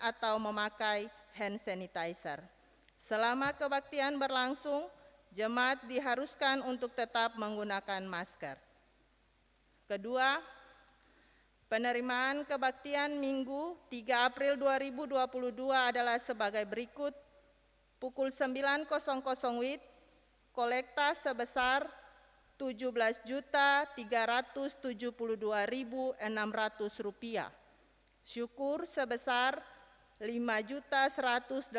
atau memakai hand sanitizer. Selama kebaktian berlangsung, jemaat diharuskan untuk tetap menggunakan masker. Kedua, penerimaan kebaktian Minggu 3 April 2022 adalah sebagai berikut. Pukul 9.00 WIB, kolekta sebesar Rp17.372.600. Syukur sebesar Rp5.180.000.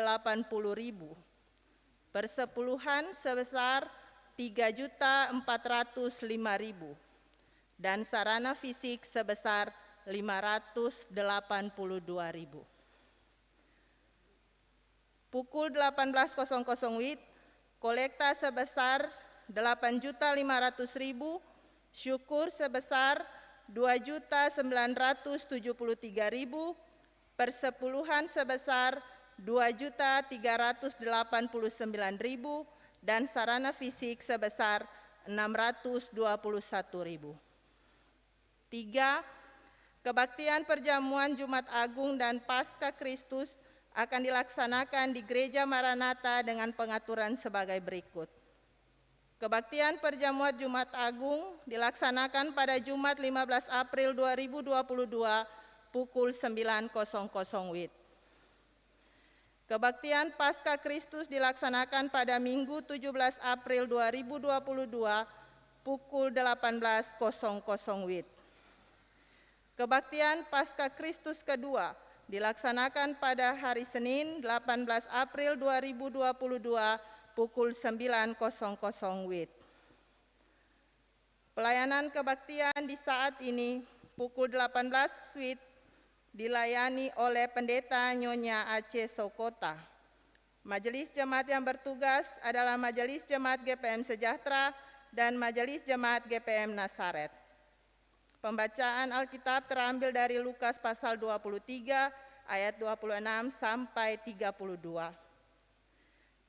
Persepuluhan sebesar Rp3.405.000. Dan sarana fisik sebesar Rp582.000. Pukul 18.00 WIB, kolekta sebesar Rp8.500.000, syukur sebesar Rp2.973.000, persepuluhan sebesar Rp2.389.000, dan sarana fisik sebesar Rp621.000. 3. Kebaktian perjamuan Jumat Agung dan Pasca Kristus akan dilaksanakan di Gereja Maranatha dengan pengaturan sebagai berikut. Kebaktian perjamuan Jumat Agung dilaksanakan pada Jumat 15 April 2022 pukul 9.00 WIB. Kebaktian Pasca Kristus dilaksanakan pada Minggu 17 April 2022 pukul 18.00 WIB. Kebaktian Pasca Kristus kedua dilaksanakan pada hari Senin 18 April 2022 pukul 9.00 WIB. Pelayanan kebaktian di saat ini pukul 18 WIB dilayani oleh Pendeta Nyonya Aceh Sokota. Majelis Jemaat yang bertugas adalah Majelis Jemaat GPM Sejahtera dan Majelis Jemaat GPM Nasaret. Pembacaan Alkitab terambil dari Lukas pasal 23 ayat 26 sampai 32.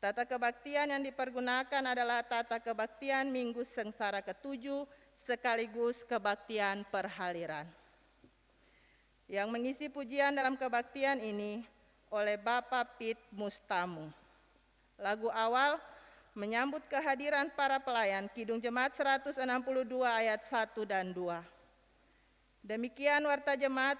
Tata kebaktian yang dipergunakan adalah tata kebaktian Minggu Sengsara ke-7 sekaligus kebaktian perhaliran. Yang mengisi pujian dalam kebaktian ini oleh Bapak Pit Mustamu. Lagu awal menyambut kehadiran para pelayan Kidung Jemaat 162 ayat 1 dan 2. Demikian warta jemaat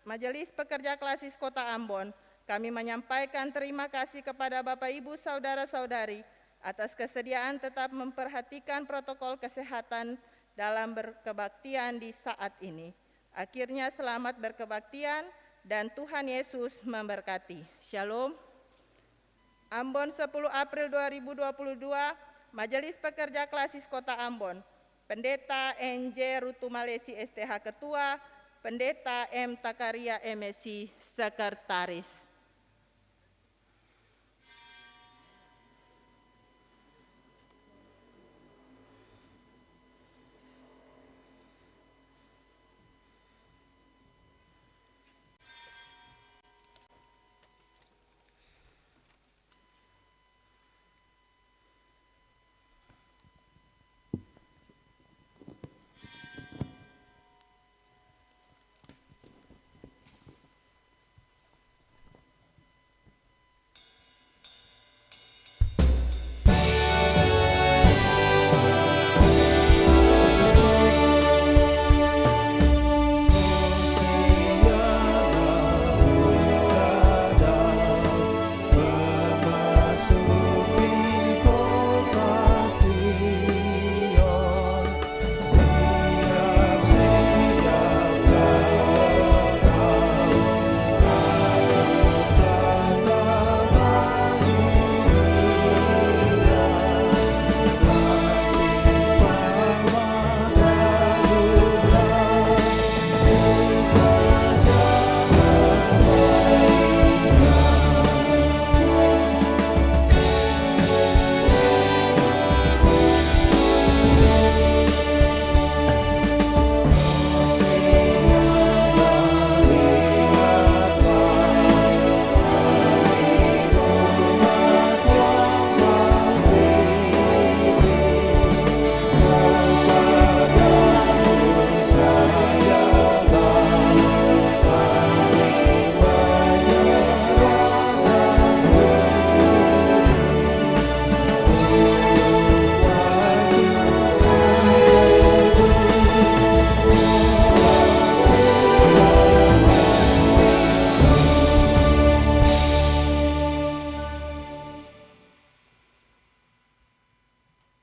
Majelis Pekerja Klasis Kota Ambon. Kami menyampaikan terima kasih kepada Bapak Ibu Saudara-saudari atas kesediaan tetap memperhatikan protokol kesehatan dalam berkebaktian di saat ini. Akhirnya selamat berkebaktian dan Tuhan Yesus memberkati. Shalom. Ambon 10 April 2022, Majelis Pekerja Klasis Kota Ambon. Pendeta NJ Rutumalesi STH Ketua, Pendeta M. Takaria MSI Sekretaris.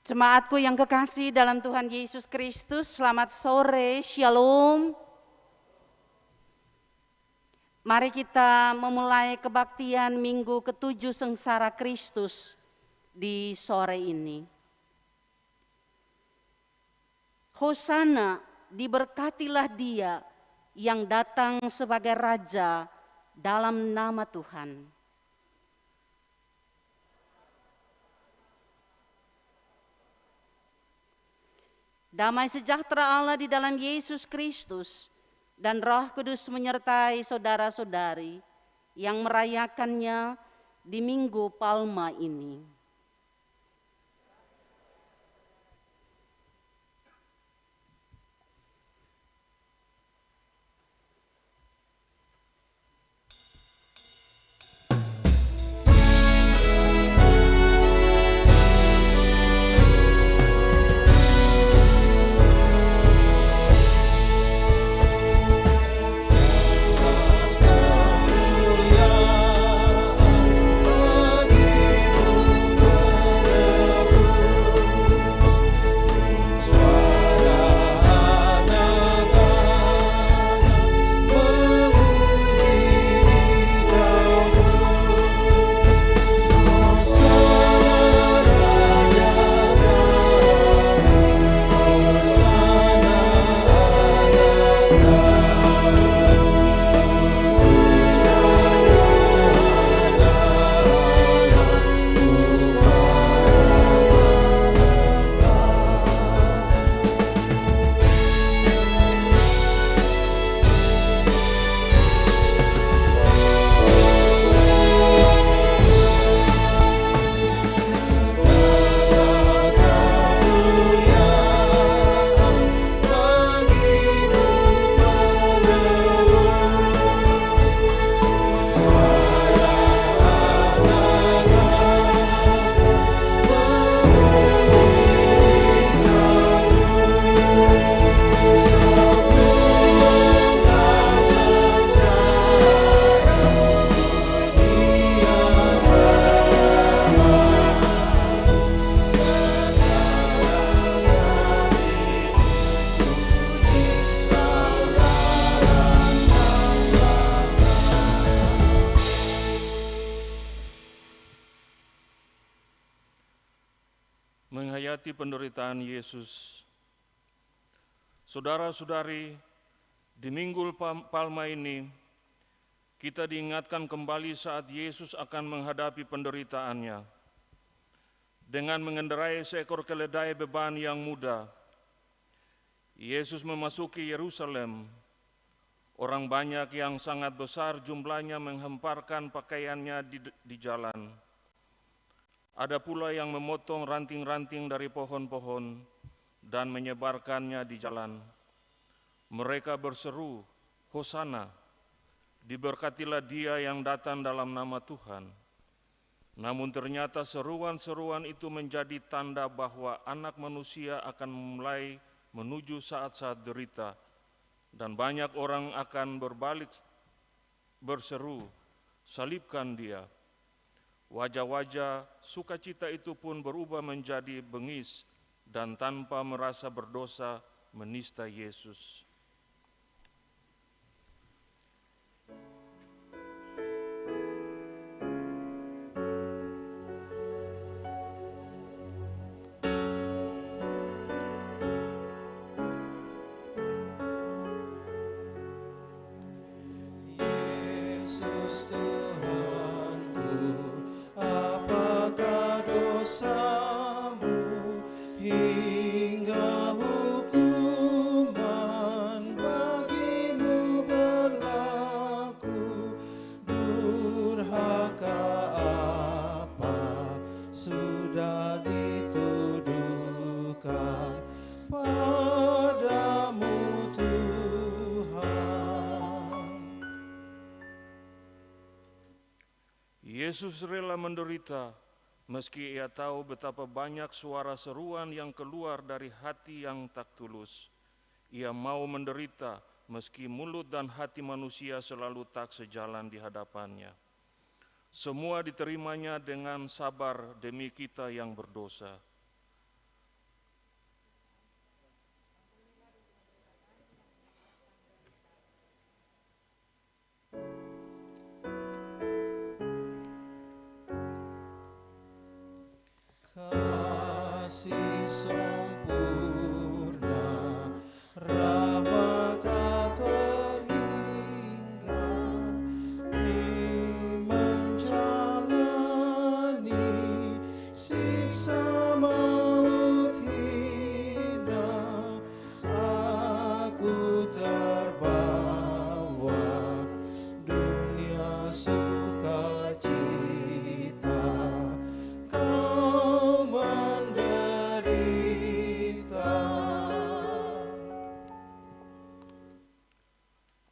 Jemaatku yang kekasih dalam Tuhan Yesus Kristus, selamat sore, shalom. Mari kita memulai kebaktian Minggu ke-7 Sengsara Kristus di sore ini. Hosana, diberkatilah Dia yang datang sebagai Raja dalam nama Tuhan. Damai sejahtera Allah di dalam Yesus Kristus dan Roh Kudus menyertai saudara-saudari yang merayakannya di Minggu Palma ini. Menghayati penderitaan Yesus. Saudara-saudari, di Minggu Palma ini, kita diingatkan kembali saat Yesus akan menghadapi penderitaannya. Dengan mengendarai seekor keledai beban yang muda, Yesus memasuki Yerusalem. Orang banyak yang sangat besar jumlahnya menghemparkan pakaiannya di jalan. Ada pula yang memotong ranting-ranting dari pohon-pohon dan menyebarkannya di jalan. Mereka berseru, Hosana, diberkatilah Dia yang datang dalam nama Tuhan. Namun ternyata seruan-seruan itu menjadi tanda bahwa Anak Manusia akan mulai menuju saat-saat derita, dan banyak orang akan berbalik berseru, salibkan Dia. Wajah-wajah sukacita itu pun berubah menjadi bengis dan tanpa merasa berdosa menista Yesus. Yesus rela menderita, meski Ia tahu betapa banyak suara seruan yang keluar dari hati yang tak tulus. Ia mau menderita, meski mulut dan hati manusia selalu tak sejalan di hadapannya. Semua diterimanya dengan sabar demi kita yang berdosa.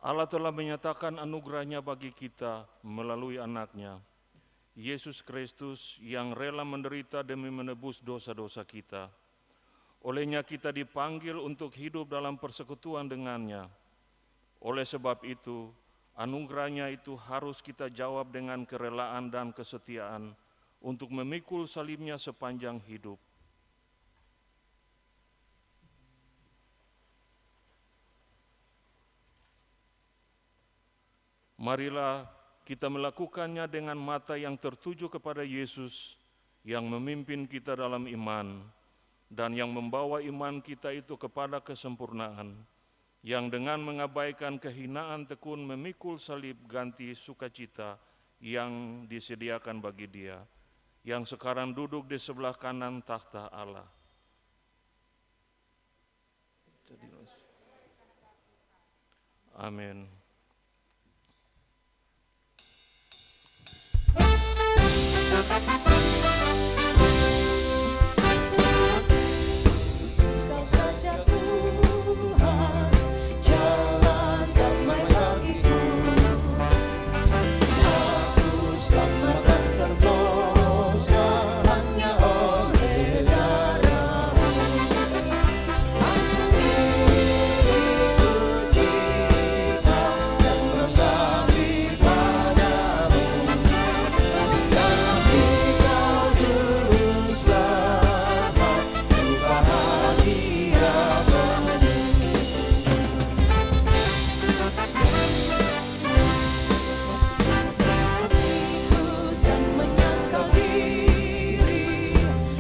Allah telah menyatakan anugerah-Nya bagi kita melalui anak-Nya, Yesus Kristus, yang rela menderita demi menebus dosa-dosa kita. Olehnya kita dipanggil untuk hidup dalam persekutuan dengannya. Oleh sebab itu, anugerah-Nya itu harus kita jawab dengan kerelaan dan kesetiaan untuk memikul salib-Nya sepanjang hidup. Marilah kita melakukannya dengan mata yang tertuju kepada Yesus yang memimpin kita dalam iman dan yang membawa iman kita itu kepada kesempurnaan, yang dengan mengabaikan kehinaan tekun memikul salib ganti sukacita yang disediakan bagi Dia, yang sekarang duduk di sebelah kanan takhta Allah. Amin. Kau saja Tuhan, jalan damai bagiku. Aku selamatkan sentosa hanya oleh darah-Mu. Aku ikuti Kau dan mengabdi padamu. Demi Kau juru selamat, ku bahagia penuh. Ikut dan menyangkal diri,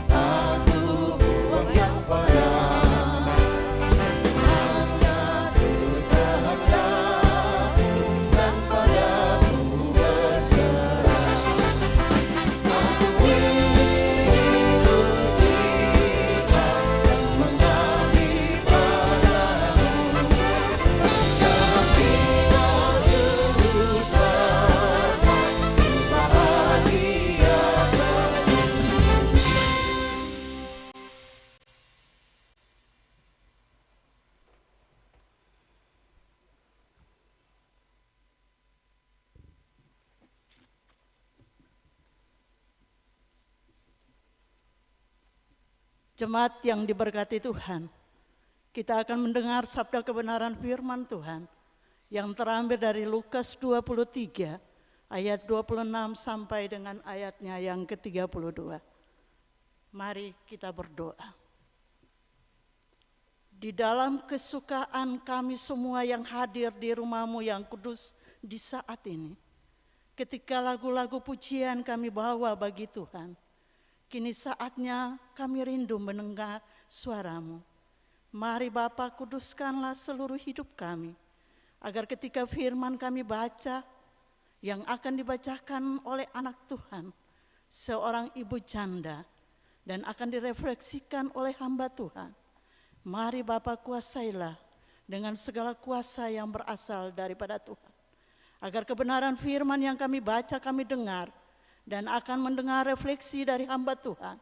aku buang yang fana. Hanya kehendakmu dan padamu berserah. Aku ikuti Kau dan mengabdi padamu. Demi Kau juru selamat, ku bahagia penuh. Jemaat yang diberkati Tuhan, kita akan mendengar sabda kebenaran firman Tuhan yang terambil dari Lukas 23 ayat 26 sampai dengan ayatnya yang ke-32. Mari kita berdoa. Di dalam kesukaan kami semua yang hadir di rumah-Mu yang kudus di saat ini, ketika lagu-lagu pujian kami bawa bagi Tuhan, kini saatnya kami rindu mendengar suara-Mu. Mari Bapa, kuduskanlah seluruh hidup kami, agar ketika firman kami baca, yang akan dibacakan oleh anak Tuhan, seorang ibu janda, dan akan direfleksikan oleh hamba Tuhan. Mari Bapa, kuasailah dengan segala kuasa yang berasal daripada Tuhan, agar kebenaran firman yang kami baca, kami dengar, dan akan mendengar refleksi dari hamba Tuhan,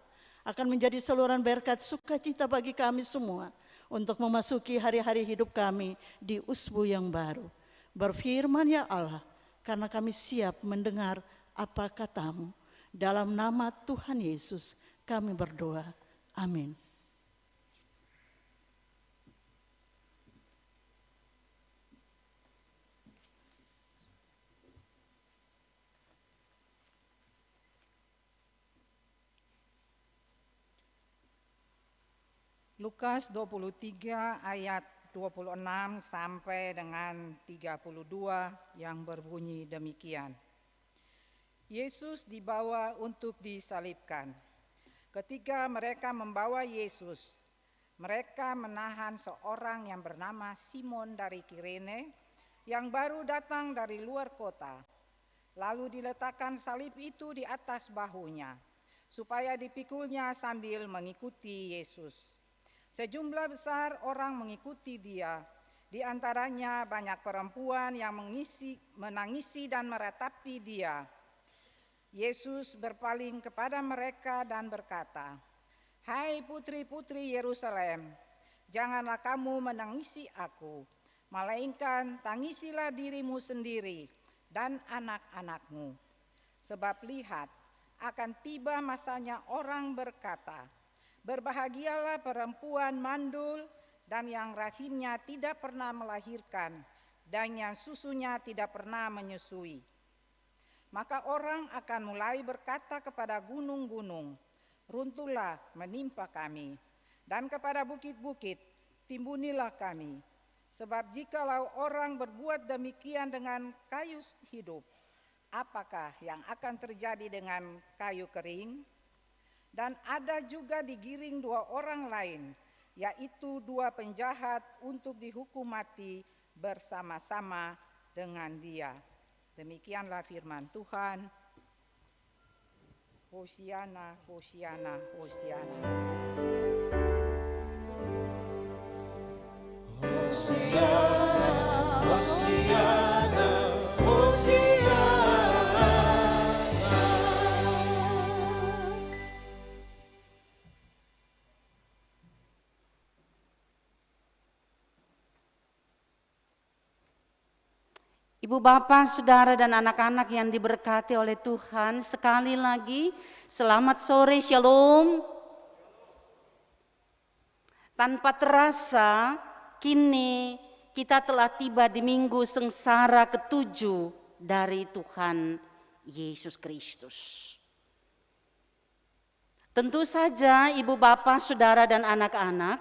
akan menjadi saluran berkat sukacita bagi kami semua untuk memasuki hari-hari hidup kami di usbu yang baru. Berfirman ya Allah, karena kami siap mendengar apa kata-Mu. Dalam nama Tuhan Yesus kami berdoa. Amin. Lukas 23 ayat 26 sampai dengan 32 yang berbunyi demikian. Yesus dibawa untuk disalibkan. Ketika mereka membawa Yesus, mereka menahan seorang yang bernama Simon dari Kirene yang baru datang dari luar kota. Lalu diletakkan salib itu di atas bahunya, supaya dipikulnya sambil mengikuti Yesus. Sejumlah besar orang mengikuti Dia, di antaranya banyak perempuan yang menangisi dan meratapi Dia. Yesus berpaling kepada mereka dan berkata, "Hai putri-putri Yerusalem, janganlah kamu menangisi aku, Melainkan tangisilah dirimu sendiri dan anak-anakmu. Sebab lihat, akan tiba masanya orang berkata, berbahagialah perempuan mandul dan yang rahimnya tidak pernah melahirkan dan yang susunya tidak pernah menyusui. Maka orang akan mulai berkata kepada gunung-gunung, runtuhlah menimpa kami, dan kepada bukit-bukit, timbunilah kami. Sebab jikalau orang berbuat demikian dengan kayu hidup, apakah yang akan terjadi dengan kayu kering? Dan ada juga digiring 2 orang lain, yaitu 2 penjahat untuk dihukum mati bersama-sama dengan dia. Demikianlah firman Tuhan. Hosiana, Hosiana, Hosiana. Hosiana, Hosiana, Hosiana. Ibu bapak, saudara dan anak-anak yang diberkati oleh Tuhan, sekali lagi selamat sore, shalom. Tanpa terasa, kini kita telah tiba di minggu sengsara ke-7 dari Tuhan Yesus Kristus. Tentu saja ibu bapak, saudara dan anak-anak,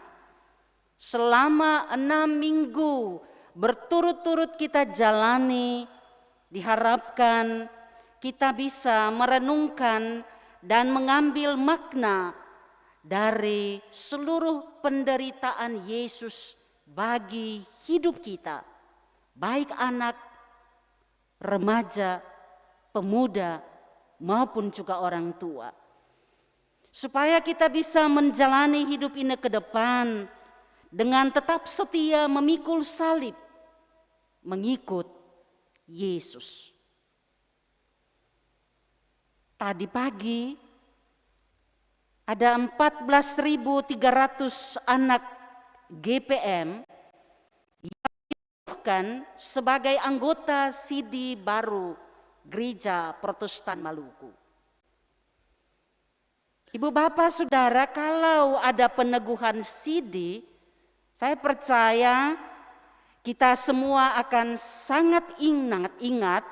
selama 6 minggu berturut-turut kita jalani, diharapkan kita bisa merenungkan dan mengambil makna dari seluruh penderitaan Yesus bagi hidup kita, baik anak, remaja, pemuda, maupun juga orang tua. Supaya kita bisa menjalani hidup ini ke depan dengan tetap setia memikul salib, mengikut Yesus. Tadi pagi ada 14.300 anak GPM yang dikukuhkan sebagai anggota CD baru Gereja Protestan Maluku. Ibu bapak saudara, kalau ada peneguhan CD, saya percaya kita semua akan sangat ingat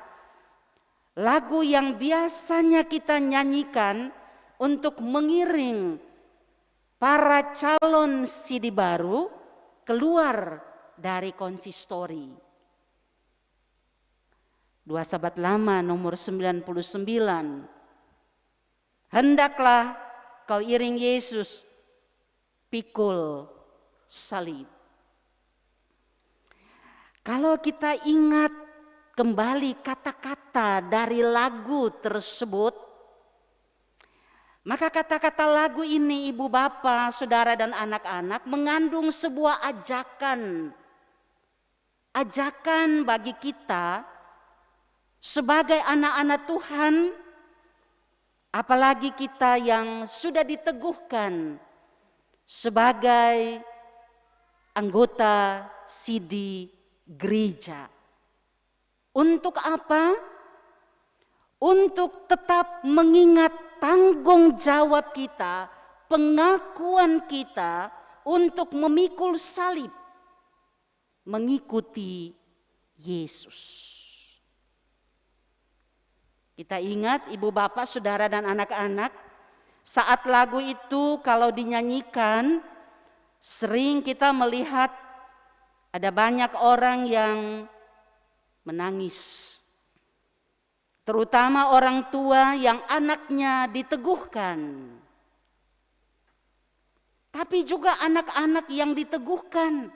lagu yang biasanya kita nyanyikan untuk mengiring para calon CD baru keluar dari konsistori. 2 Sahabat Lama nomor 99. Hendaklah kau iring Yesus, pikul salib. Kalau kita ingat kembali kata-kata dari lagu tersebut, maka kata-kata lagu ini ibu bapak, saudara dan anak-anak mengandung sebuah ajakan. Ajakan bagi kita sebagai anak-anak Tuhan, apalagi kita yang sudah diteguhkan sebagai anggota CD gereja. Untuk apa? Untuk tetap mengingat tanggung jawab kita, pengakuan kita untuk memikul salib, mengikuti Yesus. Kita ingat ibu bapak, saudara dan anak-anak, saat lagu itu kalau dinyanyikan, sering kita melihat ada banyak orang yang menangis. Terutama orang tua yang anaknya diteguhkan. Tapi juga anak-anak yang diteguhkan.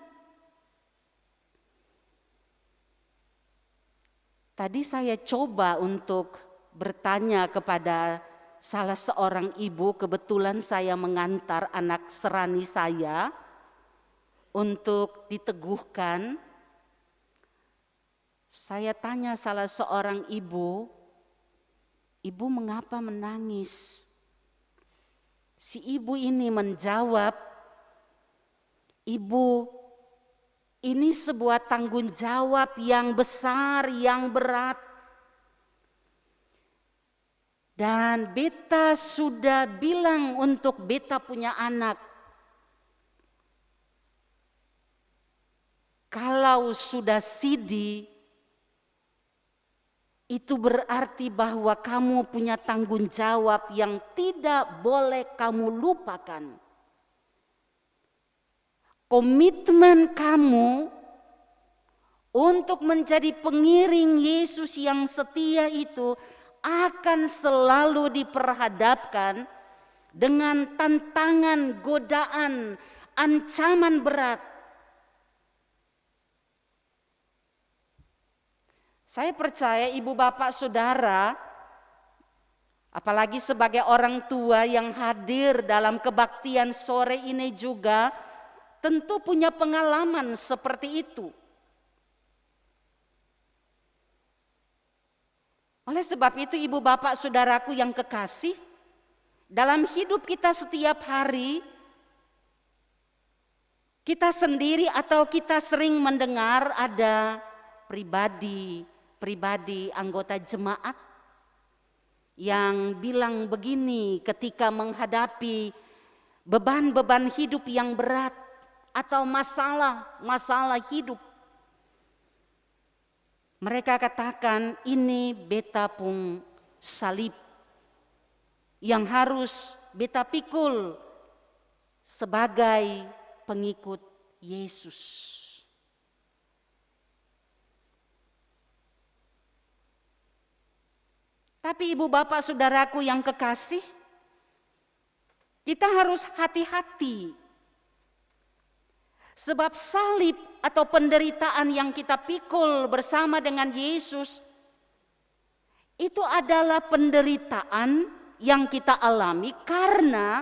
Tadi saya coba untuk bertanya kepada salah seorang ibu, kebetulan saya mengantar anak serani saya untuk diteguhkan. Saya tanya salah seorang ibu, ibu mengapa menangis? Si ibu ini menjawab, ibu, Ini sebuah tanggung jawab yang besar, yang berat. Dan beta sudah bilang untuk beta punya anak, kalau sudah sidi, itu berarti bahwa kamu punya tanggung jawab yang tidak boleh kamu lupakan. Komitmen kamu untuk menjadi pengiring Yesus yang setia itu akan selalu diperhadapkan dengan tantangan, godaan, ancaman berat. Saya percaya ibu bapak saudara, apalagi sebagai orang tua yang hadir dalam kebaktian sore ini juga, tentu punya pengalaman seperti itu. Oleh sebab itu ibu bapak saudaraku yang kekasih, dalam hidup kita setiap hari, kita sendiri atau kita sering mendengar ada pribadi anggota jemaat yang bilang begini ketika menghadapi beban-beban hidup yang berat atau masalah hidup. Mereka katakan ini beta pun salib yang harus beta pikul sebagai pengikut Yesus. Tapi ibu bapak saudaraku yang kekasih, kita harus hati-hati. Sebab salib atau penderitaan yang kita pikul bersama dengan Yesus, itu adalah penderitaan yang kita alami karena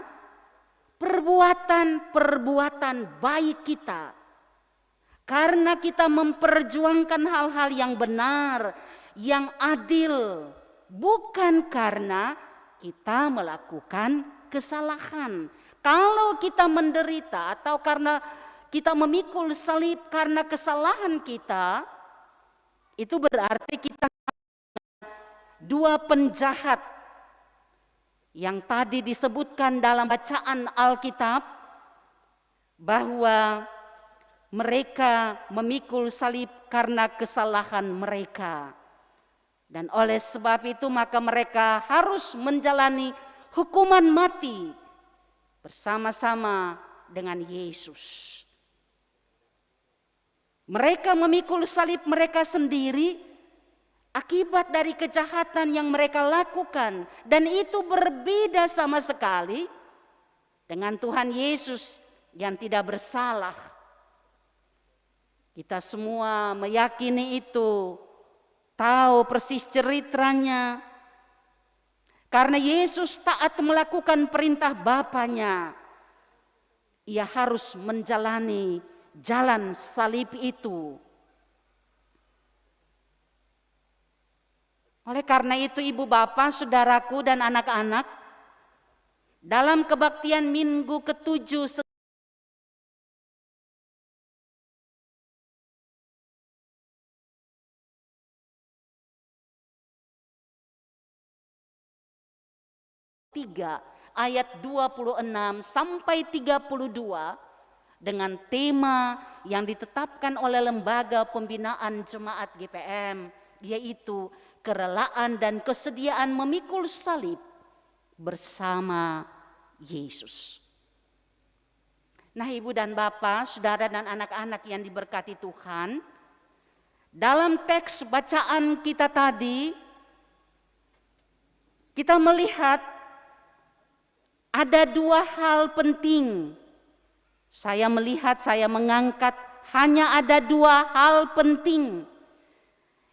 perbuatan baik kita. Karena kita memperjuangkan hal-hal yang benar, yang adil, bukan karena kita melakukan kesalahan. Kalau kita menderita atau karena kita memikul salib karena kesalahan kita, itu berarti kita dua penjahat yang tadi disebutkan dalam bacaan Alkitab, bahwa mereka memikul salib karena kesalahan mereka. Dan oleh sebab itu maka mereka harus menjalani hukuman mati bersama-sama dengan Yesus. Mereka memikul salib mereka sendiri akibat dari kejahatan yang mereka lakukan. Dan itu berbeda sama sekali dengan Tuhan Yesus yang tidak bersalah. Kita semua meyakini itu, tahu persis ceritanya. Karena Yesus taat melakukan perintah Bapanya, Ia harus menjalani jalan salib itu. Oleh karena itu ibu bapak, saudaraku dan anak-anak, dalam kebaktian minggu ke-7 ayat 26 sampai 32 dengan tema yang ditetapkan oleh Lembaga Pembinaan Jemaat GPM, yaitu kerelaan dan kesediaan memikul salib bersama Yesus. Nah, ibu dan bapak, saudara dan anak-anak yang diberkati Tuhan, dalam teks bacaan kita tadi, kita melihat ada dua hal penting. Saya melihat, saya mengangkat hanya ada dua hal penting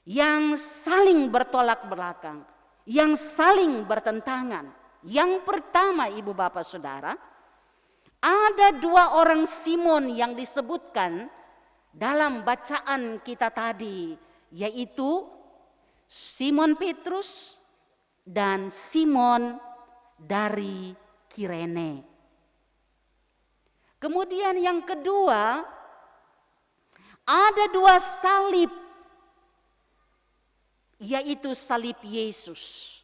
yang saling bertolak belakang, yang saling bertentangan. Yang pertama, ibu bapak saudara, ada dua orang Simon yang disebutkan dalam bacaan kita tadi, yaitu Simon Petrus dan Simon dari Kirene. Kemudian yang kedua, Ada dua salib, yaitu salib Yesus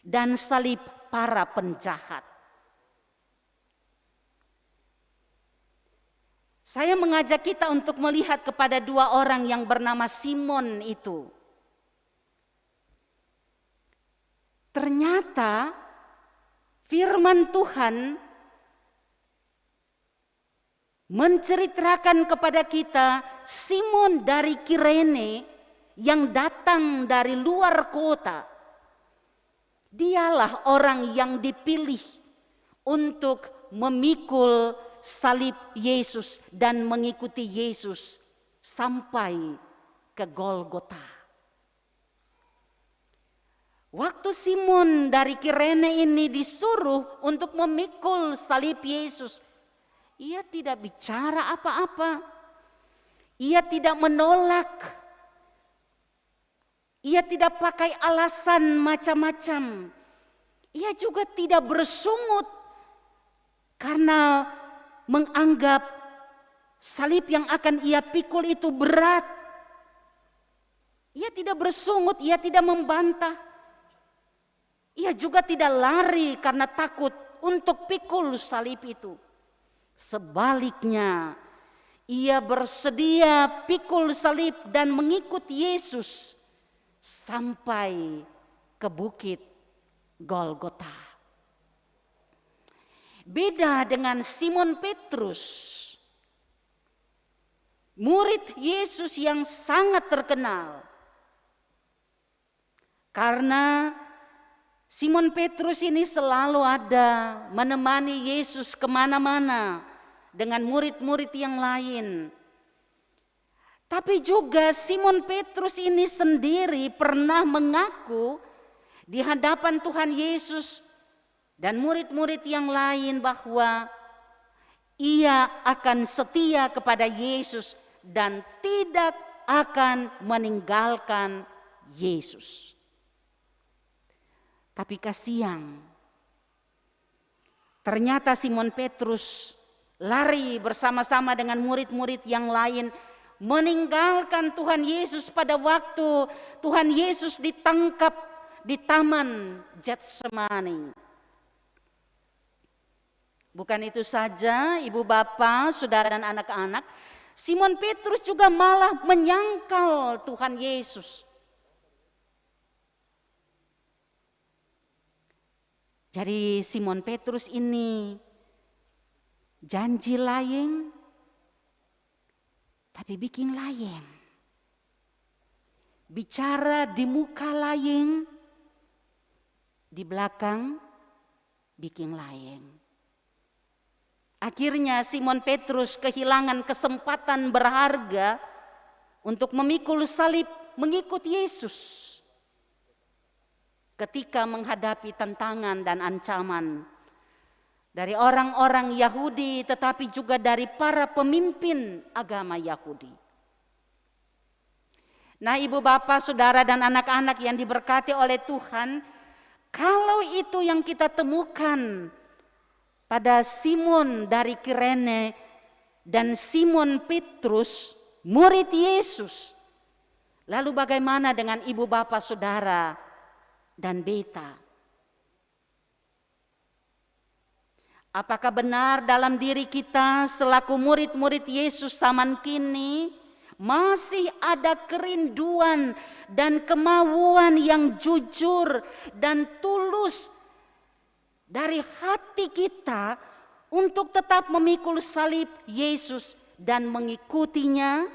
dan salib para penjahat. Saya mengajak kita untuk melihat kepada dua orang yang bernama Simon itu. Ternyata firman Tuhan menceritakan kepada kita Simon dari Kirene yang datang dari luar kota. Dialah orang yang dipilih untuk memikul salib Yesus dan mengikuti Yesus sampai ke Golgota. Waktu Simon dari Kirene ini disuruh untuk memikul salib Yesus, ia tidak bicara apa-apa. Ia tidak menolak. Ia tidak pakai alasan macam-macam. Ia juga tidak bersungut karena menganggap salib yang akan ia pikul itu berat. Ia tidak bersungut, ia tidak membantah. Ia juga tidak lari karena takut untuk pikul salib itu. Sebaliknya, ia bersedia pikul salib dan mengikut Yesus sampai ke bukit Golgota. Beda dengan Simon Petrus, murid Yesus yang sangat terkenal. Karena Simon Petrus ini selalu ada menemani Yesus kemana-mana dengan murid-murid yang lain. Tapi juga Simon Petrus ini sendiri pernah mengaku di hadapan Tuhan Yesus dan murid-murid yang lain bahwa ia akan setia kepada Yesus dan tidak akan meninggalkan Yesus. Tapi kasihan, ternyata Simon Petrus lari bersama-sama dengan murid-murid yang lain meninggalkan Tuhan Yesus pada waktu Tuhan Yesus ditangkap di taman Getsemani. Bukan itu saja, ibu bapak, saudara dan anak-anak, Simon Petrus juga malah menyangkal Tuhan Yesus. Jadi Simon Petrus ini janji layeng, tapi bikin layeng. Bicara di muka layeng, di belakang bikin layeng. Akhirnya Simon Petrus kehilangan kesempatan berharga untuk memikul salib mengikut Yesus. Ketika menghadapi tantangan dan ancaman dari orang-orang Yahudi, tetapi juga dari para pemimpin agama Yahudi. Nah, ibu bapak, saudara dan anak-anak yang diberkati oleh Tuhan, kalau itu yang kita temukan pada Simon dari Kirene dan Simon Petrus, murid Yesus, lalu bagaimana dengan ibu bapak, saudara dan beta? Apakah benar dalam diri kita selaku murid-murid Yesus zaman kini masih ada kerinduan dan kemauan yang jujur dan tulus dari hati kita untuk tetap memikul salib Yesus dan mengikutinya,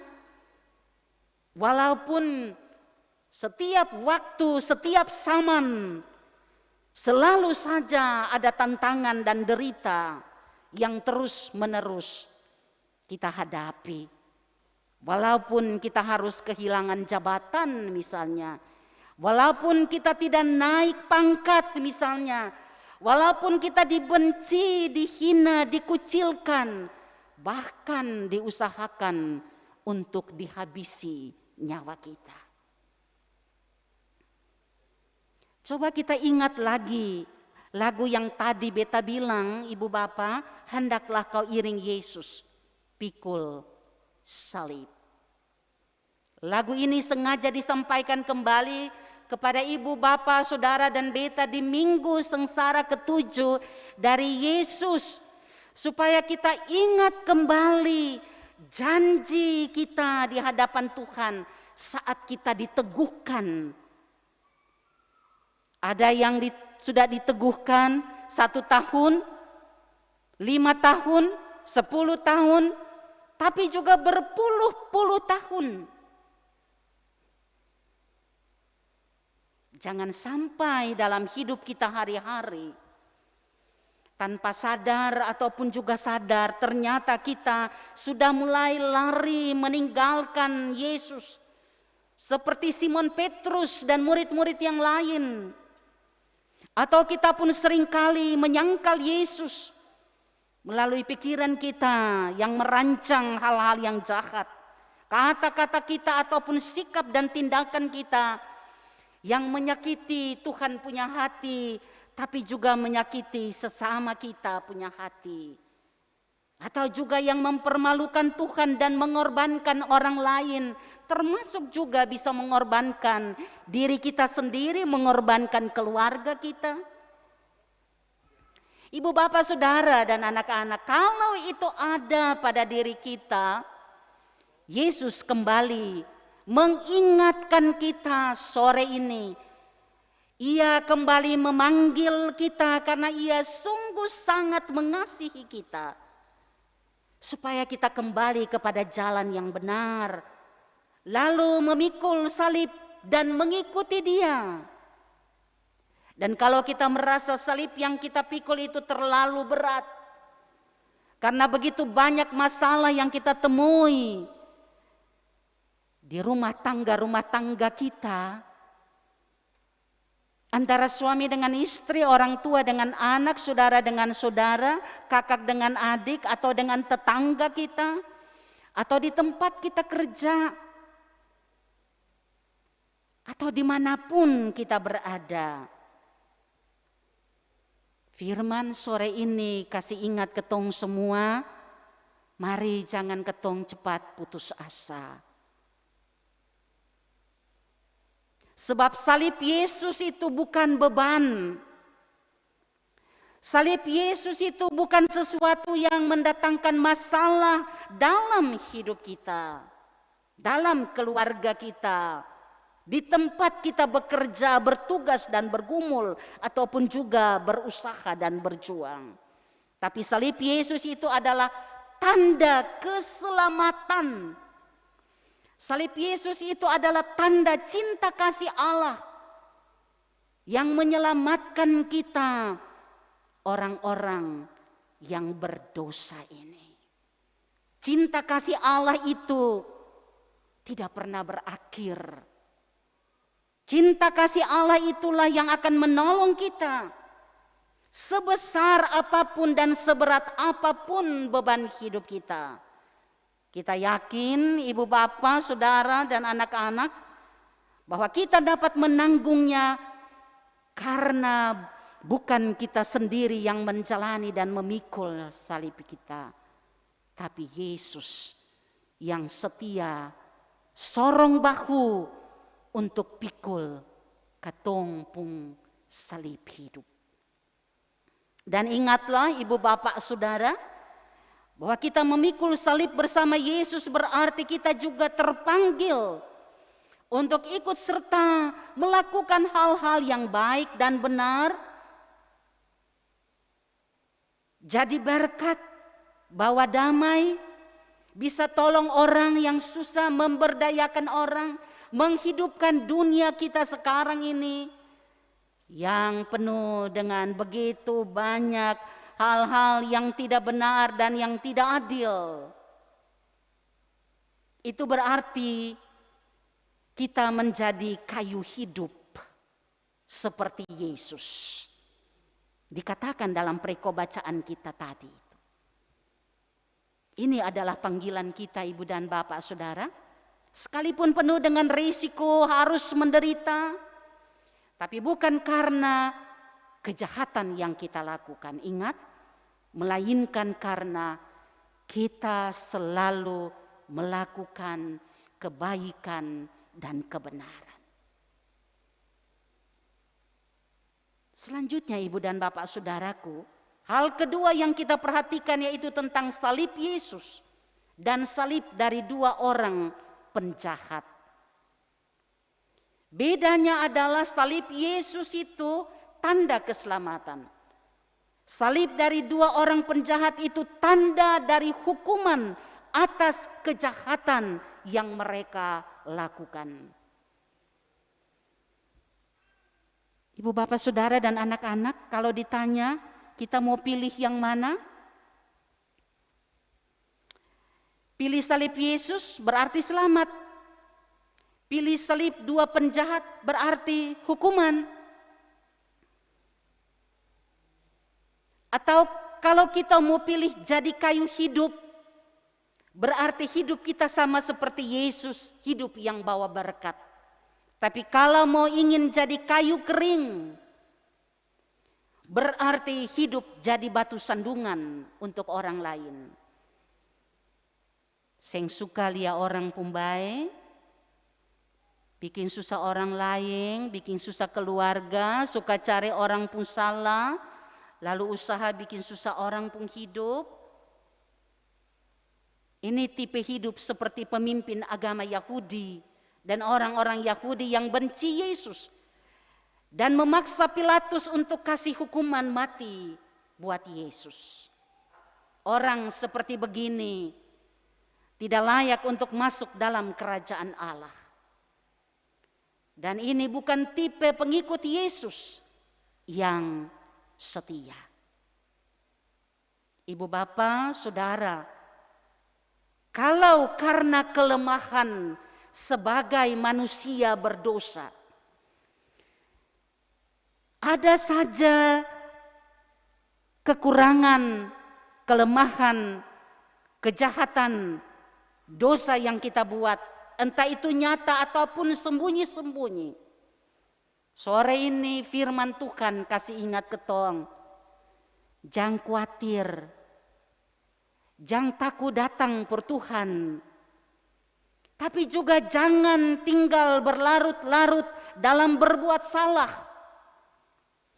walaupun setiap waktu, setiap zaman selalu saja ada tantangan dan derita yang terus-menerus kita hadapi. Walaupun kita harus kehilangan jabatan misalnya, walaupun kita tidak naik pangkat misalnya, walaupun kita dibenci, dihina, dikucilkan, bahkan diusahakan untuk dihabisi nyawa kita. Coba kita ingat lagi lagu yang tadi beta bilang, ibu bapak, hendaklah kau iring Yesus, pikul salib. Lagu ini sengaja disampaikan kembali kepada ibu, bapak, saudara, dan beta di minggu sengsara ke-7 dari Yesus, supaya kita ingat kembali janji kita di hadapan Tuhan saat kita diteguhkan. Ada yang sudah diteguhkan 1 tahun, 5 tahun, 10 tahun, tapi juga berpuluh-puluh tahun. Jangan sampai dalam hidup kita hari-hari tanpa sadar ataupun juga sadar, ternyata kita sudah mulai lari meninggalkan Yesus. Seperti Simon Petrus dan murid-murid yang lain. Atau kita pun seringkali menyangkal Yesus melalui pikiran kita yang merancang hal-hal yang jahat. Kata-kata kita ataupun sikap dan tindakan kita yang menyakiti Tuhan punya hati, tapi juga menyakiti sesama kita punya hati. Atau juga yang mempermalukan Tuhan dan mengorbankan orang lain, termasuk juga bisa mengorbankan diri kita sendiri, mengorbankan keluarga kita. Ibu, bapak, saudara, dan anak-anak, kalau itu ada pada diri kita, Yesus kembali mengingatkan kita sore ini. Ia kembali memanggil kita karena Ia sungguh sangat mengasihi kita, supaya kita kembali kepada jalan yang benar, lalu memikul salib dan mengikuti Dia. Dan kalau kita merasa salib yang kita pikul itu terlalu berat, karena begitu banyak masalah yang kita temui di rumah tangga kita, antara suami dengan istri, orang tua dengan anak, saudara dengan saudara, kakak dengan adik, atau dengan tetangga kita, atau di tempat kita kerja, atau dimanapun kita berada. Firman sore ini kasih ingat ketong semua, mari jangan ketong cepat putus asa. Sebab salib Yesus itu bukan beban. Salib Yesus itu bukan sesuatu yang mendatangkan masalah dalam hidup kita, dalam keluarga kita, di tempat kita bekerja, bertugas dan bergumul, ataupun juga berusaha dan berjuang. Tapi salib Yesus itu adalah tanda keselamatan. Salib Yesus itu adalah tanda cinta kasih Allah yang menyelamatkan kita, orang-orang yang berdosa ini. Cinta kasih Allah itu tidak pernah berakhir. Cinta kasih Allah itulah yang akan menolong kita sebesar apapun dan seberat apapun beban hidup kita. Kita yakin ibu, bapak, saudara, dan anak-anak bahwa kita dapat menanggungnya karena bukan kita sendiri yang menjalani dan memikul salib kita, tapi Yesus yang setia sorong bahu untuk pikul katong pung salib hidup. Dan ingatlah ibu, bapak, saudara, bahwa kita memikul salib bersama Yesus berarti kita juga terpanggil untuk ikut serta melakukan hal-hal yang baik dan benar. Jadi berkat, bawa damai, bisa tolong orang yang susah, memberdayakan orang, menghidupkan dunia kita sekarang ini yang penuh dengan begitu banyak hal-hal yang tidak benar dan yang tidak adil. Itu berarti kita menjadi kayu hidup seperti Yesus. Dikatakan dalam preko bacaan kita tadi. Ini adalah panggilan kita, ibu dan bapak, saudara. Sekalipun penuh dengan risiko harus menderita, tapi bukan karena kejahatan yang kita lakukan. Ingat, melainkan karena kita selalu melakukan kebaikan dan kebenaran. Selanjutnya Ibu dan Bapak Saudaraku, hal kedua yang kita perhatikan yaitu tentang salib Yesus dan salib dari dua orang penjahat. Bedanya adalah salib Yesus itu tanda keselamatan. Salib dari dua orang penjahat itu tanda dari hukuman atas kejahatan yang mereka lakukan. Ibu, Bapak, Saudara, dan anak-anak, kalau ditanya kita mau pilih yang mana? Pilih salib Yesus berarti selamat. Pilih salib dua penjahat berarti hukuman. Atau kalau kita mau pilih jadi kayu hidup, berarti hidup kita sama seperti Yesus, hidup yang bawa berkat. Tapi kalau mau ingin jadi kayu kering, berarti hidup jadi batu sandungan untuk orang lain. Seng suka lihat orang pumbae, bikin susah orang lain, bikin susah keluarga, suka cari orang pun salah, lalu usaha bikin susah orang pun hidup. Ini tipe hidup seperti pemimpin agama Yahudi dan orang-orang Yahudi yang benci Yesus dan memaksa Pilatus untuk kasih hukuman mati buat Yesus. Orang seperti begini tidak layak untuk masuk dalam kerajaan Allah. Dan ini bukan tipe pengikut Yesus yang setia. Ibu, Bapak, Saudara, kalau karena kelemahan sebagai manusia berdosa, ada saja kekurangan, kelemahan, kejahatan, dosa yang kita buat, entah itu nyata ataupun sembunyi-sembunyi. Sore ini firman Tuhan kasih ingat ketong, jangan khawatir, jangan takut datang per Tuhan, tapi juga jangan tinggal berlarut-larut dalam berbuat salah.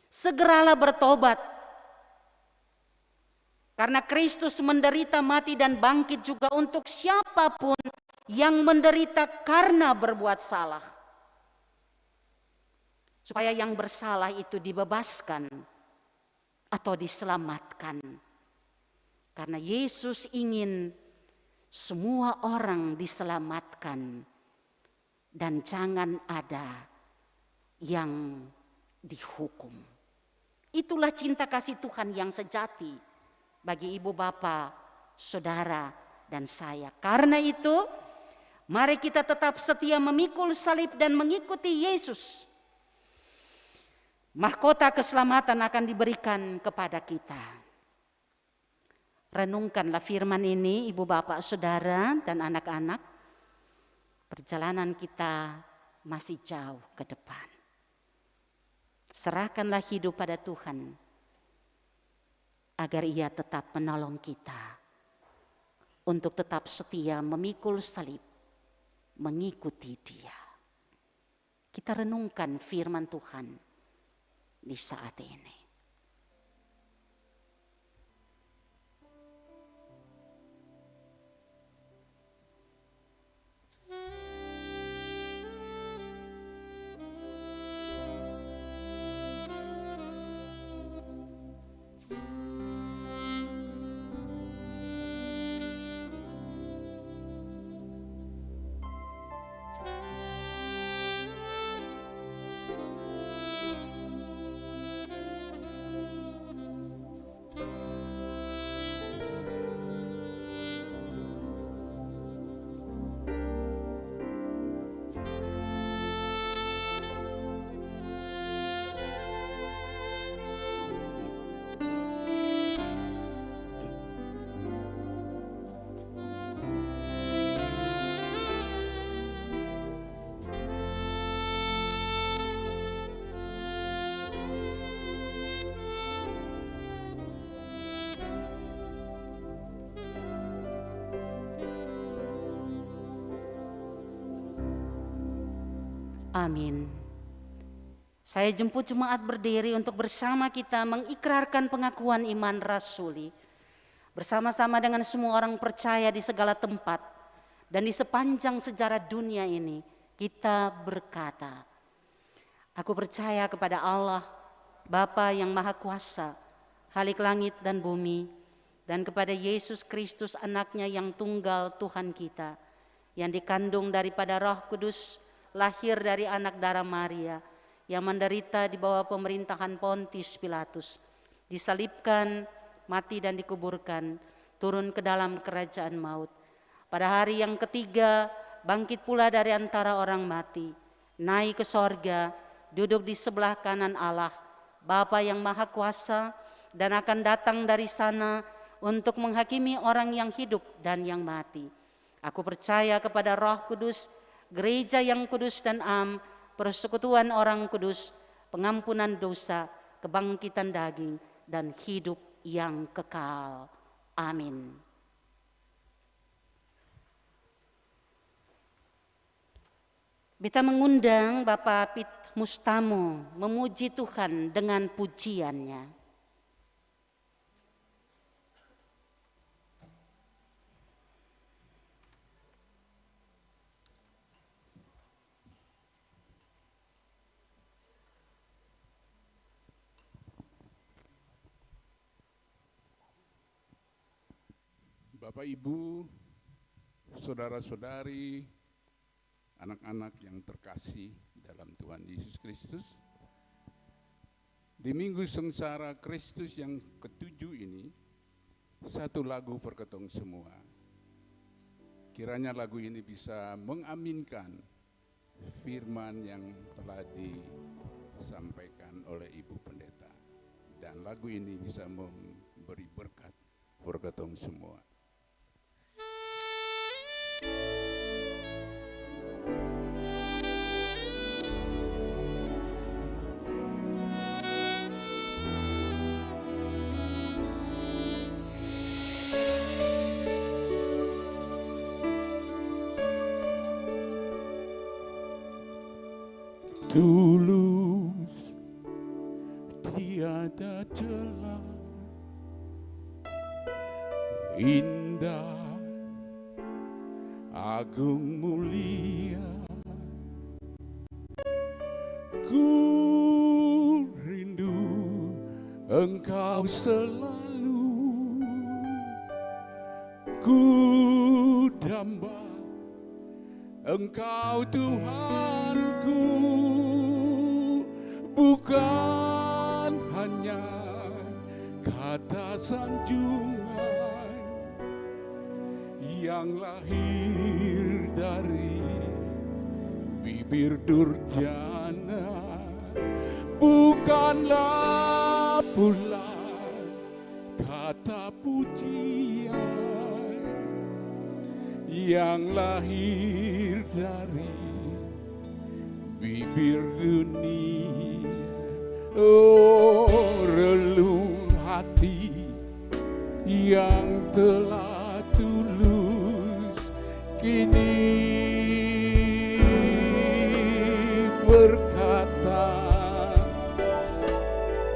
Segeralah bertobat. Karena Kristus menderita, mati, dan bangkit juga untuk siapapun yang menderita karena berbuat salah. Supaya yang bersalah itu dibebaskan atau diselamatkan. Karena Yesus ingin semua orang diselamatkan dan jangan ada yang dihukum. Itulah cinta kasih Tuhan yang sejati bagi ibu, bapak, saudara, dan saya. Karena itu, mari kita tetap setia memikul salib dan mengikuti Yesus. Mahkota keselamatan akan diberikan kepada kita. Renungkanlah firman ini, ibu, bapak, saudara, dan anak-anak. Perjalanan kita masih jauh ke depan. Serahkanlah hidup pada Tuhan, agar Ia tetap menolong kita untuk tetap setia memikul salib, mengikuti Dia. Kita renungkan firman Tuhan di saat ini. Amin. Saya jemput jemaat berdiri untuk bersama kita mengikrarkan pengakuan iman rasuli. Bersama-sama dengan semua orang percaya di segala tempat dan di sepanjang sejarah dunia ini, kita berkata, aku percaya kepada Allah, Bapa yang Maha Kuasa, Khalik langit dan bumi, dan kepada Yesus Kristus anaknya yang tunggal Tuhan kita, yang dikandung daripada Roh Kudus, lahir dari anak darah Maria, yang menderita di bawah pemerintahan Pontius Pilatus, disalibkan, mati dan dikuburkan, turun ke dalam kerajaan maut. Pada hari yang ketiga, bangkit pula dari antara orang mati, naik ke sorga, duduk di sebelah kanan Allah, Bapa yang Maha Kuasa, dan akan datang dari sana untuk menghakimi orang yang hidup dan yang mati. Aku percaya kepada Roh Kudus, gereja yang kudus dan am, persekutuan orang kudus, pengampunan dosa, kebangkitan daging, dan hidup yang kekal. Amin. Beta mengundang Bapak Pit Mustamo memuji Tuhan dengan pujiannya. Bapak, Ibu, saudara-saudari, anak-anak yang terkasih dalam Tuhan Yesus Kristus, di Minggu Sengsara Kristus yang ketujuh ini, satu lagu for ketong semua. Kiranya lagu ini bisa mengaminkan firman yang telah disampaikan oleh Ibu Pendeta. Dan lagu ini bisa memberi berkat for ketong semua. Tulus, tiada celah, indah, agung mulia, ku rindu Engkau selalu, ku damba Engkau Tuhanku, bukan hanya kata sanjungan yang lahir dari bibir durjana, bukanlah pula kata pujian yang lahir dari bibir dunia. Oh, relung hati yang telah tulus kini berkata,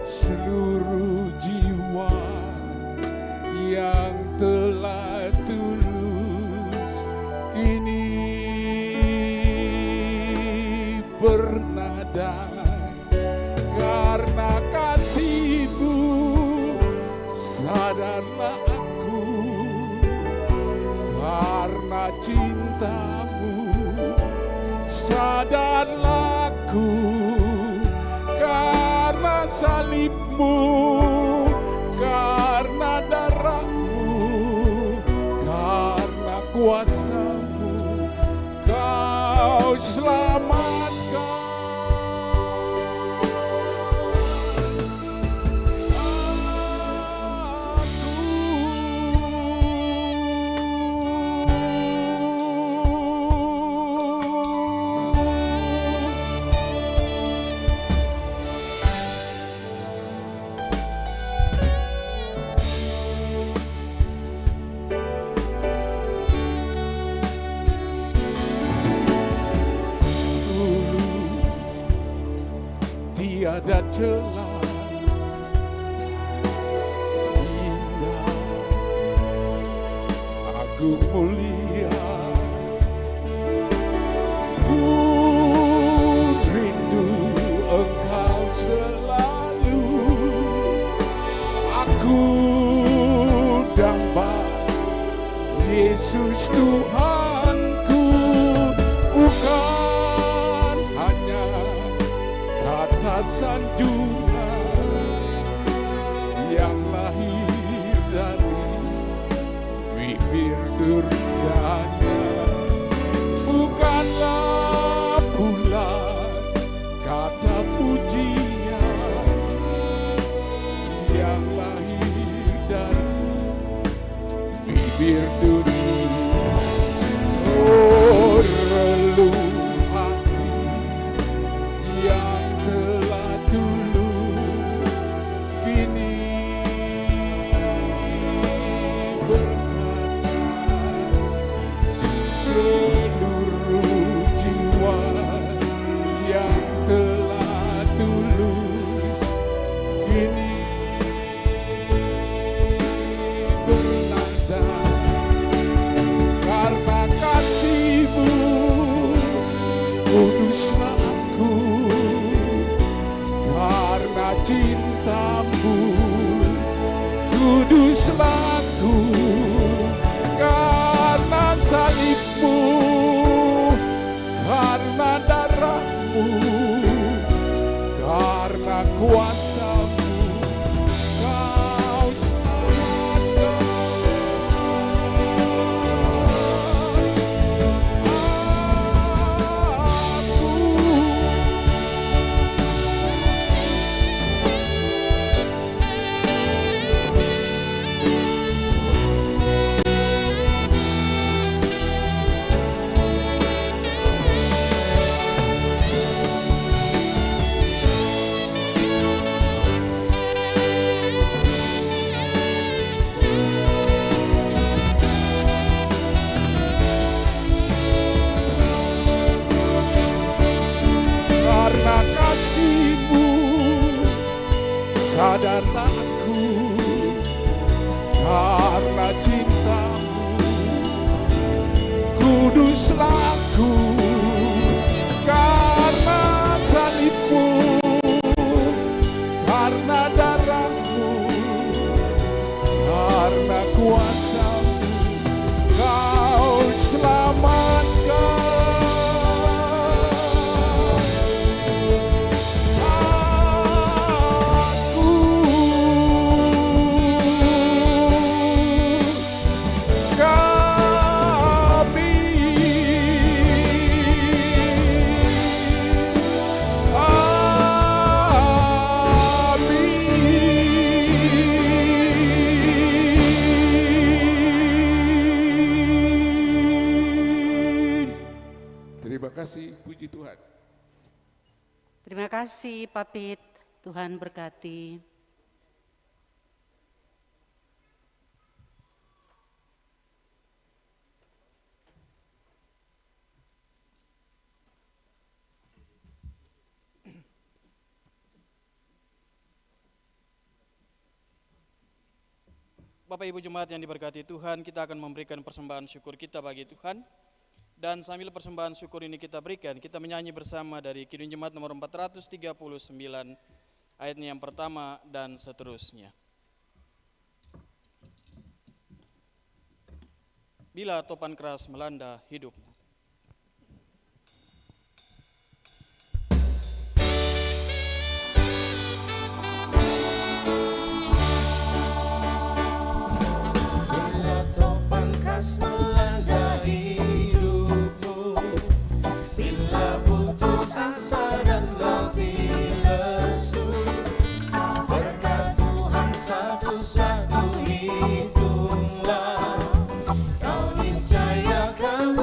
seluruh jiwa yang telah tulus kini bernada, karena kasih-Mu sadarlah aku, karena cinta-Mu sadarlah aku, karena salib-Mu, karena darah-Mu, karena kuasa-Mu, Kau selamatkan aku. tiada celah, indah, agung mulia. Ku rindu Engkau selalu, aku damba Yesus Tuhanku, bukan hanya kata sanjungan yang lahir dari bibir durjana, bukanlah pula kata pujian yang lahir dari bibir dunia. Oh, relung hati yang telah tulus kini berkata, seluruh jiwa yang telah tulus kini bernada karena kasih-Mu, kuduslah aku karena cinta-Mu, kuduslah aku karena salib-Mu, karena darah-Mu, karena kuasa-Mu, Kau selamatkan aku. Karena kasih-Mu, sadarlah aku, karena cinta-Mu, kuduslah aku, karena salib-Mu, karena darah-Mu, karena kuasa-Mu, Kau selamatkan kasih, puji Tuhan. Terima kasih Papit, Tuhan berkati. Bapak Ibu Jemaat yang diberkati Tuhan, kita akan memberikan persembahan syukur kita bagi Tuhan. Dan sambil persembahan syukur ini kita berikan, kita menyanyi bersama dari Kidung Jemaat nomor 439, ayatnya yang pertama dan seterusnya. Bila topan keras melanda hidupmu. Bila topan keras melanda hidupmu, bila putus asa dan letih lesu, berkat Tuhan satu-satu hitunglah, kau niscaya akan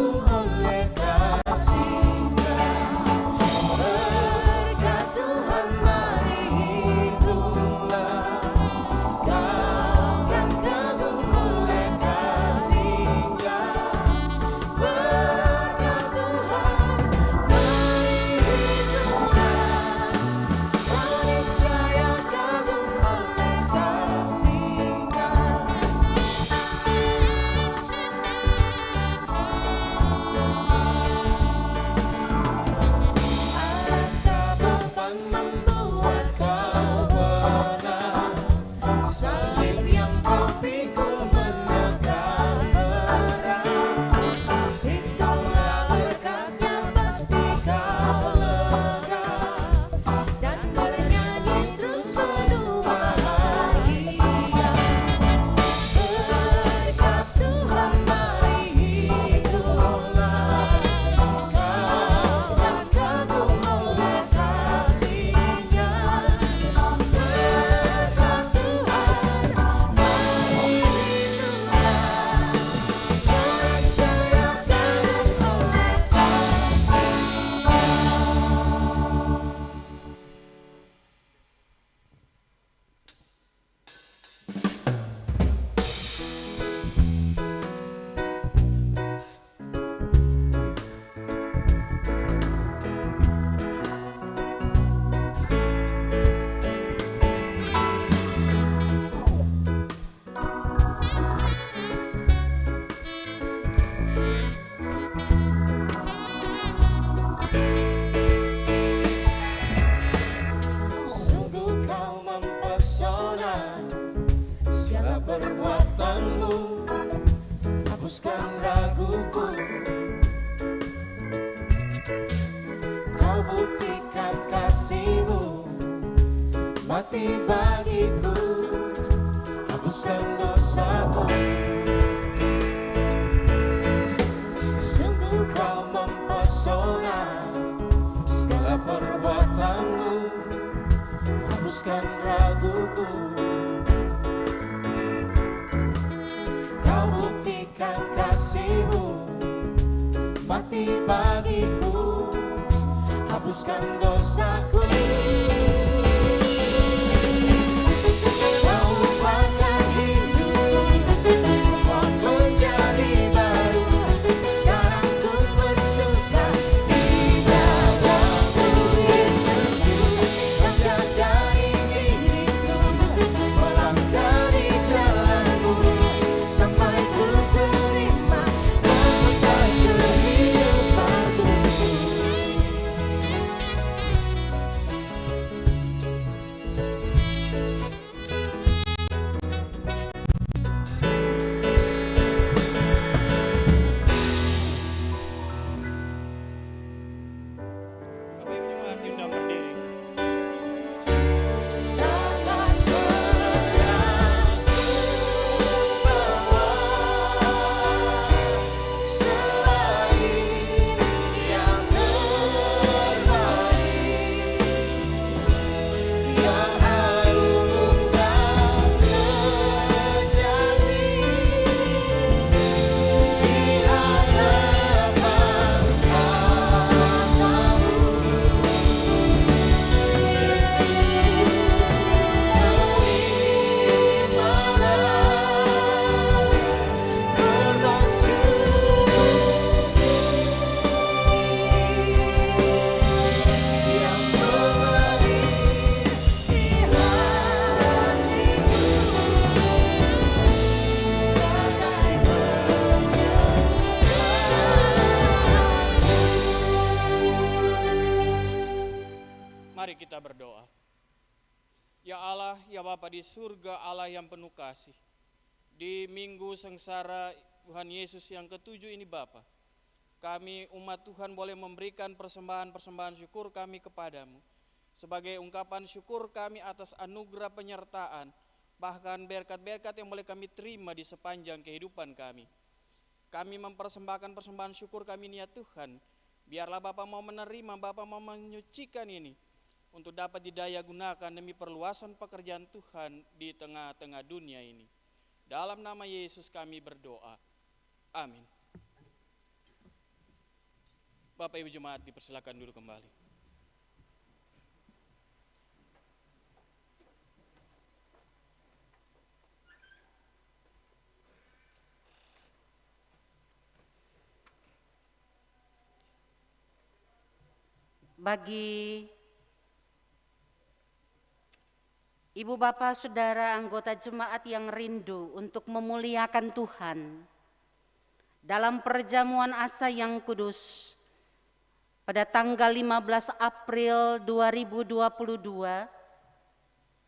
hapuskan raguku. Kau buktikan kasih-Mu, mati bagiku, hapuskan dosaku. Sungguh Kau mempesona, segala perbuatan-Mu, hapuskan raguku. Kau buktikan kasih-Mu, mati bagiku, hapuskan dosaku. Kau ubahkan hidup, semua menjadi baru. Sekarang ku bersuka di dalam-Mu, Yesusku, yang jagai diriku, melangkah di jalan-Mu, sampai ku terima berkat kehidupanku. Bapak Ibu Jemaat diundang berdiri. Takkan pernah bawa selain yang terbaik, yang harum dan sejati di hadapan Matamu. Yesusku, terimalah korban sujudku yang mengalir di hatiku sebagai Mari kita berdoa. Ya Allah, ya Bapa di surga, Allah yang penuh kasih. Di minggu sengsara Tuhan Yesus yang ketujuh ini Bapa, kami umat Tuhan boleh memberikan persembahan-persembahan syukur kami kepadamu. Sebagai ungkapan syukur kami atas anugerah penyertaan, bahkan berkat-berkat yang boleh kami terima di sepanjang kehidupan kami. Kami mempersembahkan persembahan syukur kami ini ya Tuhan. Biarlah Bapa mau menerima, Bapa mau menyucikan ini untuk dapat didaya gunakan demi perluasan pekerjaan Tuhan di tengah-tengah dunia ini. Dalam nama Yesus kami berdoa. Amin. Bapak Ibu Jemaat dipersilakan dulu kembali. Bagi Ibu Bapak Saudara anggota jemaat yang rindu untuk memuliakan Tuhan dalam perjamuan asa yang kudus pada tanggal 15 April 2022,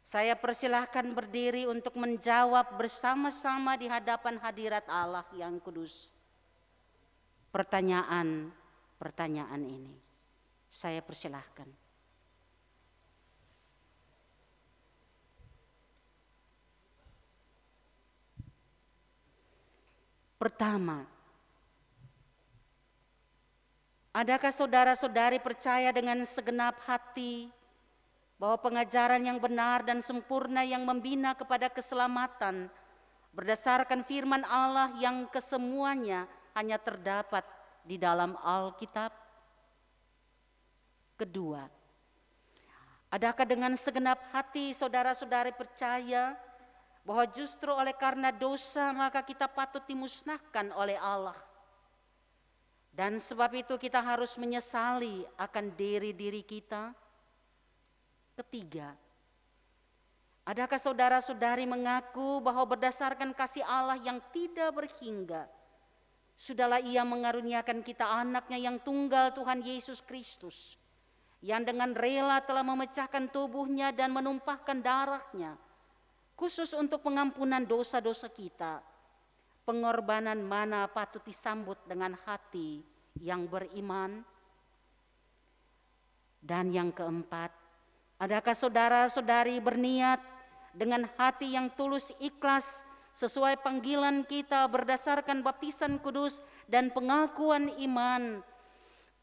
saya persilahkan berdiri untuk menjawab bersama-sama di hadapan hadirat Allah yang kudus pertanyaan ini. Saya persilahkan. Pertama, adakah saudara-saudari percaya dengan segenap hati bahwa pengajaran yang benar dan sempurna yang membina kepada keselamatan berdasarkan firman Allah yang kesemuanya hanya terdapat di dalam Alkitab? Kedua, adakah dengan segenap hati saudara-saudari percaya bahwa justru oleh karena dosa maka kita patut dimusnahkan oleh Allah? Dan sebab itu kita harus menyesali akan diri-diri kita? Ketiga, adakah saudara-saudari mengaku bahwa berdasarkan kasih Allah yang tidak berhingga, sudahlah Ia mengaruniakan kita anaknya yang tunggal Tuhan Yesus Kristus, yang dengan rela telah memecahkan tubuhnya dan menumpahkan darahnya, khusus untuk pengampunan dosa-dosa kita, pengorbanan mana patut disambut dengan hati yang beriman? Dan yang keempat, adakah saudara-saudari berniat dengan hati yang tulus ikhlas sesuai panggilan kita berdasarkan baptisan kudus dan pengakuan iman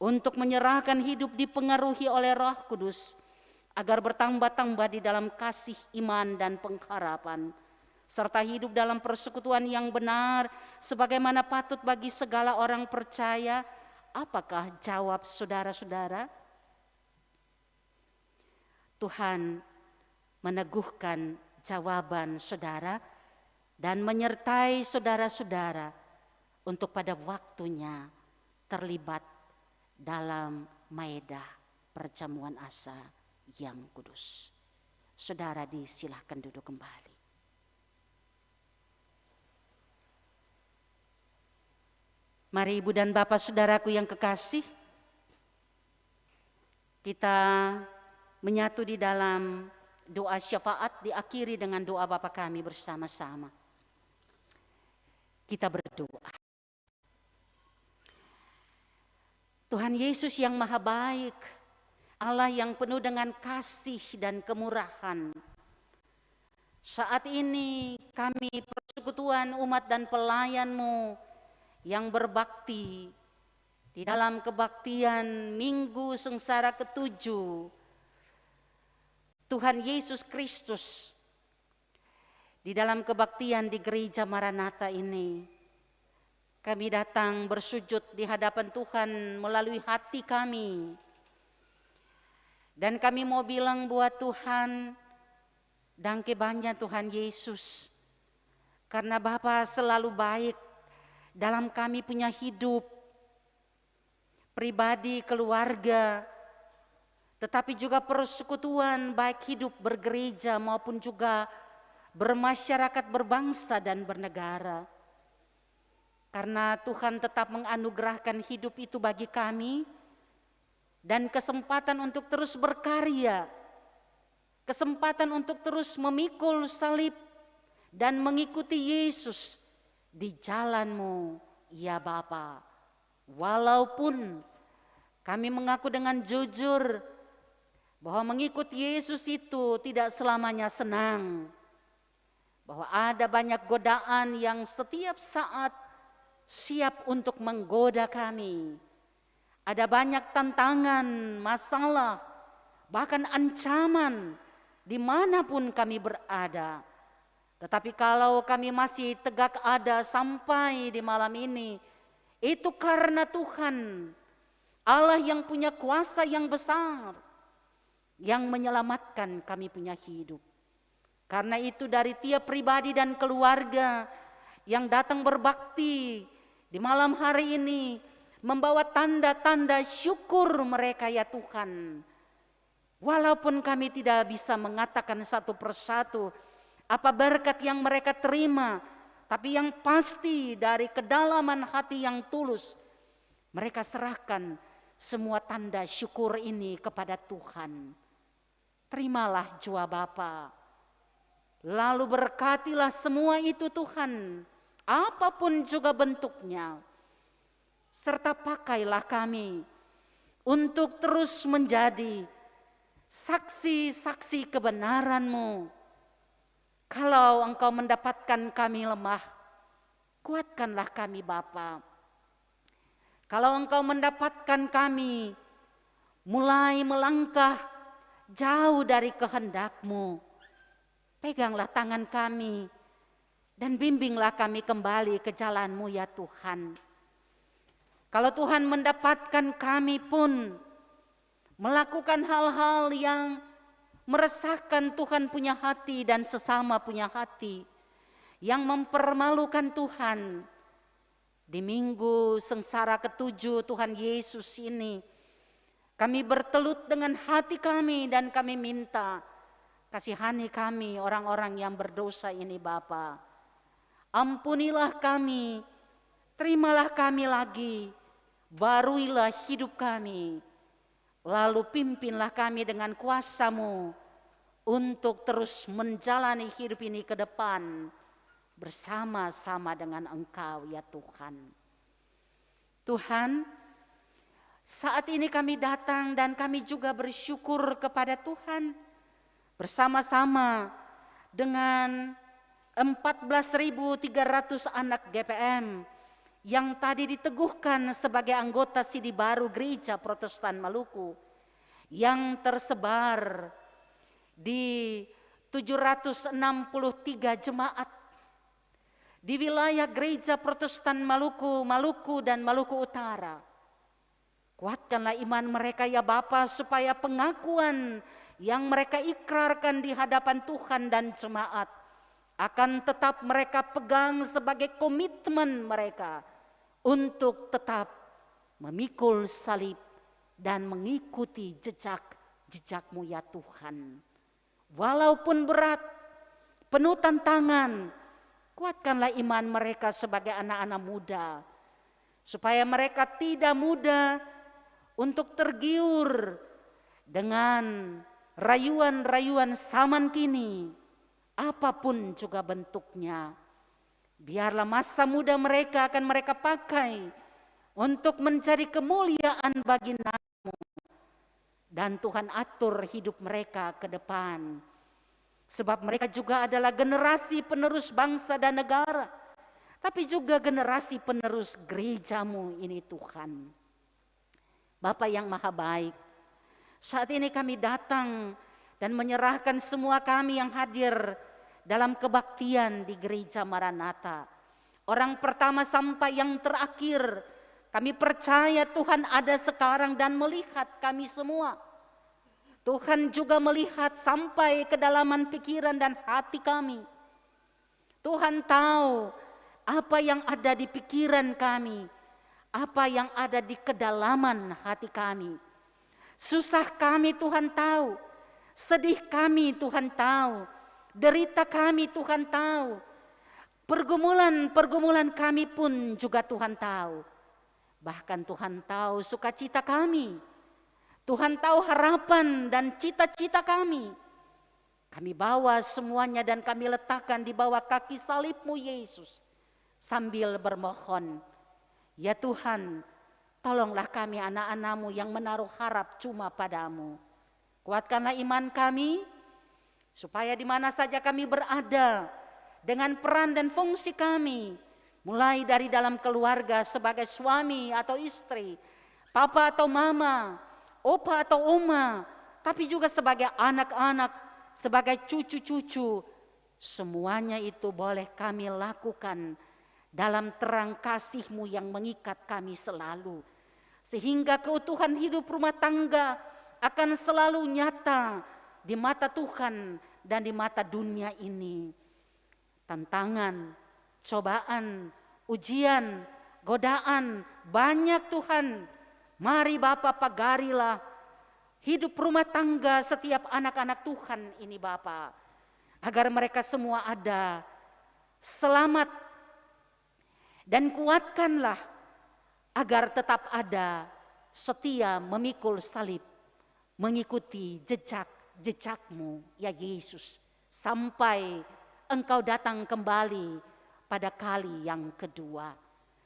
untuk menyerahkan hidup dipengaruhi oleh Roh Kudus agar bertambah-tambah di dalam kasih iman dan pengharapan serta hidup dalam persekutuan yang benar sebagaimana patut bagi segala orang percaya? Apakah jawab saudara-saudara? Tuhan meneguhkan jawaban saudara dan menyertai saudara-saudara untuk pada waktunya terlibat dalam maedah perjamuan asa yang kudus. Saudara disilahkan duduk kembali. Mari Ibu dan Bapak saudaraku yang kekasih, kita menyatu di dalam doa syafaat diakhiri dengan doa Bapa kami bersama-sama. Kita berdoa. Tuhan Yesus yang maha baik, Allah yang penuh dengan kasih dan kemurahan. Saat ini kami persekutuan umat dan pelayan-Mu yang berbakti di dalam kebaktian Minggu Sengsara ke-7 Tuhan Yesus Kristus. Di dalam kebaktian di Gereja Maranatha ini, kami datang bersujud di hadapan Tuhan melalui hati kami. Dan kami mau bilang buat Tuhan, dangke banyak Tuhan Yesus. Karena Bapa selalu baik dalam kami punya hidup, pribadi, keluarga, tetapi juga persekutuan baik hidup bergereja maupun juga bermasyarakat, berbangsa dan bernegara. Karena Tuhan tetap menganugerahkan hidup itu bagi kami dan kesempatan untuk terus berkarya, kesempatan untuk terus memikul salib dan mengikuti Yesus di jalan-Mu, ya Bapa. Walaupun kami mengaku dengan jujur bahwa mengikuti Yesus itu tidak selamanya senang, bahwa ada banyak godaan yang setiap saat siap untuk menggoda kami. Ada banyak tantangan, masalah, bahkan ancaman dimanapun kami berada. Tetapi kalau kami masih tegak ada sampai di malam ini, itu karena Tuhan, Allah yang punya kuasa yang besar, yang menyelamatkan kami punya hidup. Karena itu dari tiap pribadi dan keluarga yang datang berbakti di malam hari ini, membawa tanda-tanda syukur mereka ya Tuhan. Walaupun kami tidak bisa mengatakan satu persatu apa berkat yang mereka terima, tapi yang pasti dari kedalaman hati yang tulus, mereka serahkan semua tanda syukur ini kepada Tuhan. Terimalah jua Bapa, lalu berkatilah semua itu Tuhan, apapun juga bentuknya, serta pakailah kami untuk terus menjadi saksi-saksi kebenaran-Mu. Kalau Engkau mendapatkan kami lemah, kuatkanlah kami Bapa. Kalau Engkau mendapatkan kami mulai melangkah jauh dari kehendak-Mu, peganglah tangan kami dan bimbinglah kami kembali ke jalan-Mu ya Tuhan. Kalau Tuhan mendapatkan kami pun melakukan hal-hal yang meresahkan Tuhan punya hati dan sesama punya hati, yang mempermalukan Tuhan, di Minggu Sengsara ke-7 Tuhan Yesus ini, kami bertelut dengan hati kami dan kami minta, kasihani kami orang-orang yang berdosa ini Bapa. Ampunilah kami, terimalah kami lagi, baruilah hidup kami, lalu pimpinlah kami dengan kuasa-Mu untuk terus menjalani hidup ini ke depan bersama-sama dengan Engkau ya Tuhan. Tuhan, saat ini kami datang dan kami juga bersyukur kepada Tuhan bersama-sama dengan 14.300 anak GPM yang tadi diteguhkan sebagai anggota Sidi Baru Gereja Protestan Maluku yang tersebar di 763 jemaat di wilayah Gereja Protestan Maluku, Maluku dan Maluku Utara. Kuatkanlah iman mereka ya Bapa, supaya pengakuan yang mereka ikrarkan di hadapan Tuhan dan jemaat akan tetap mereka pegang sebagai komitmen mereka untuk tetap memikul salib dan mengikuti jejak-jejak-Mu ya Tuhan. Walaupun berat, penuh tantangan, kuatkanlah iman mereka sebagai anak-anak muda, supaya mereka tidak mudah untuk tergiur dengan rayuan-rayuan zaman kini, apapun juga bentuknya. Biarlah masa muda mereka akan mereka pakai untuk mencari kemuliaan bagi nama-Mu. Dan Tuhan atur hidup mereka ke depan. Sebab mereka juga adalah generasi penerus bangsa dan negara. Tapi juga generasi penerus gereja-Mu ini Tuhan. Bapa yang maha baik, saat ini kami datang dan menyerahkan semua kami yang hadir dalam kebaktian di Gereja Maranatha. Orang pertama sampai yang terakhir, kami percaya Tuhan ada sekarang dan melihat kami semua. Tuhan juga melihat sampai kedalaman pikiran dan hati kami. Tuhan tahu apa yang ada di pikiran kami, apa yang ada di kedalaman hati kami. Susah kami Tuhan tahu, sedih kami Tuhan tahu, derita kami Tuhan tahu, pergumulan-pergumulan kami pun juga Tuhan tahu. Bahkan Tuhan tahu sukacita kami, Tuhan tahu harapan dan cita-cita kami. Kami bawa semuanya dan kami letakkan di bawah kaki salib-Mu Yesus, sambil bermohon, ya Tuhan, tolonglah kami anak-anak-Mu yang menaruh harap cuma pada-Mu. Kuatkanlah iman kami, supaya di mana saja kami berada, dengan peran dan fungsi kami, mulai dari dalam keluarga sebagai suami atau istri, papa atau mama, opa atau oma, tapi juga sebagai anak-anak, sebagai cucu-cucu, semuanya itu boleh kami lakukan dalam terang kasih-Mu yang mengikat kami selalu. Sehingga keutuhan hidup rumah tangga akan selalu nyata di mata Tuhan dan di mata dunia ini. Tantangan, cobaan, ujian, godaan banyak Tuhan. Mari Bapa pagarilah hidup rumah tangga setiap anak-anak Tuhan ini Bapa, agar mereka semua ada selamat, dan kuatkanlah agar tetap ada setia memikul salib, mengikuti jejak-jejak-Mu ya Yesus, sampai Engkau datang kembali pada kali yang kedua.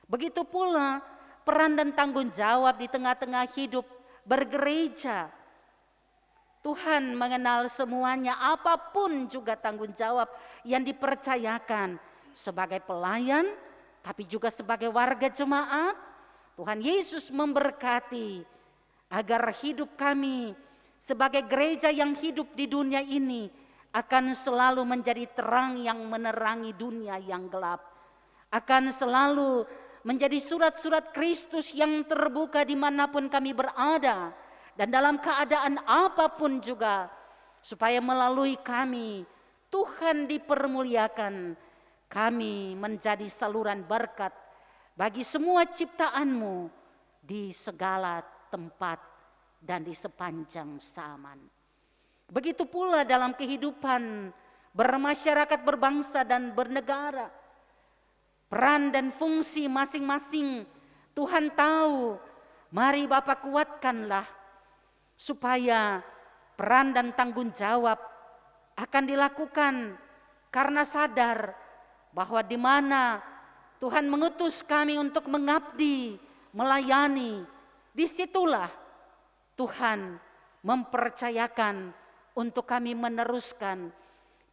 Begitu pula peran dan tanggung jawab di tengah-tengah hidup bergereja. Tuhan mengenal semuanya, apapun juga tanggung jawab yang dipercayakan sebagai pelayan, tapi juga sebagai warga jemaat. Tuhan Yesus memberkati agar hidup kami sebagai gereja yang hidup di dunia ini akan selalu menjadi terang yang menerangi dunia yang gelap. Akan selalu menjadi surat-surat Kristus yang terbuka dimanapun kami berada. Dan dalam keadaan apapun juga, supaya melalui kami Tuhan dipermuliakan. Kami menjadi saluran berkat bagi semua ciptaan-Mu di segala tempat dan di sepanjang zaman. Begitu pula dalam kehidupan bermasyarakat, berbangsa dan bernegara. Peran dan fungsi masing-masing Tuhan tahu. Mari Bapa kuatkanlah supaya peran dan tanggung jawab akan dilakukan karena sadar bahwa di mana Tuhan mengutus kami untuk mengabdi, melayani, disitulah Tuhan mempercayakan untuk kami meneruskan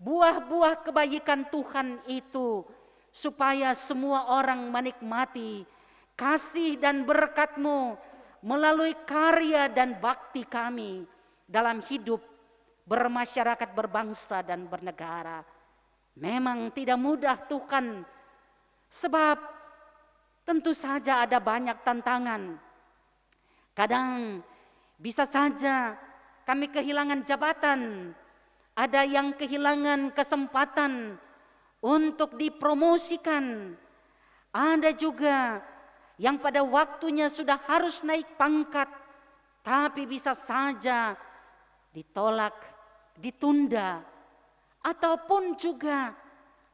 buah-buah kebaikan Tuhan itu, supaya semua orang menikmati kasih dan berkat-Mu melalui karya dan bakti kami dalam hidup bermasyarakat, berbangsa dan bernegara. Memang tidak mudah Tuhan, sebab tentu saja ada banyak tantangan. Kadang bisa saja kami kehilangan jabatan, ada yang kehilangan kesempatan untuk dipromosikan, ada juga yang pada waktunya sudah harus naik pangkat, tapi bisa saja ditolak, ditunda, ataupun juga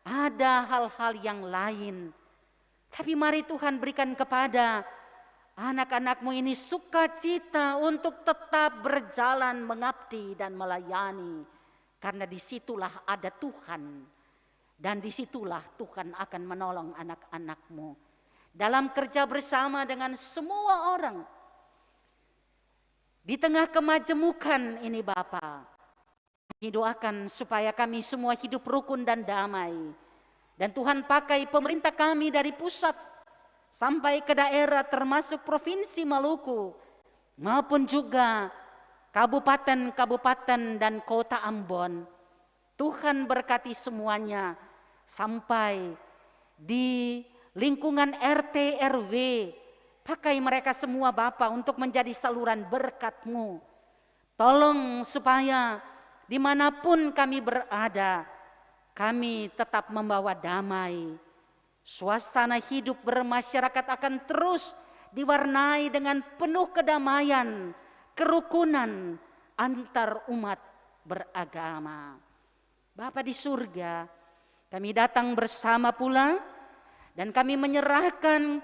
ada hal-hal yang lain. Tapi mari Tuhan berikan kepada anak-anak-Mu ini sukacita untuk tetap berjalan mengabdi dan melayani. Karena disitulah ada Tuhan. Dan disitulah Tuhan akan menolong anak-anak-Mu. Dalam kerja bersama dengan semua orang. Di tengah kemajemukan ini Bapa, kami doakan supaya kami semua hidup rukun dan damai. Dan Tuhan pakai pemerintah kami dari pusat sampai ke daerah termasuk Provinsi Maluku maupun juga kabupaten-kabupaten dan kota Ambon. Tuhan berkati semuanya sampai di lingkungan RT RW. Pakai mereka semua Bapa untuk menjadi saluran berkat-Mu. Tolong supaya dimanapun kami berada, kami tetap membawa damai. Suasana hidup bermasyarakat akan terus diwarnai dengan penuh kedamaian, kerukunan antar umat beragama. Bapa di surga, kami datang bersama pula dan kami menyerahkan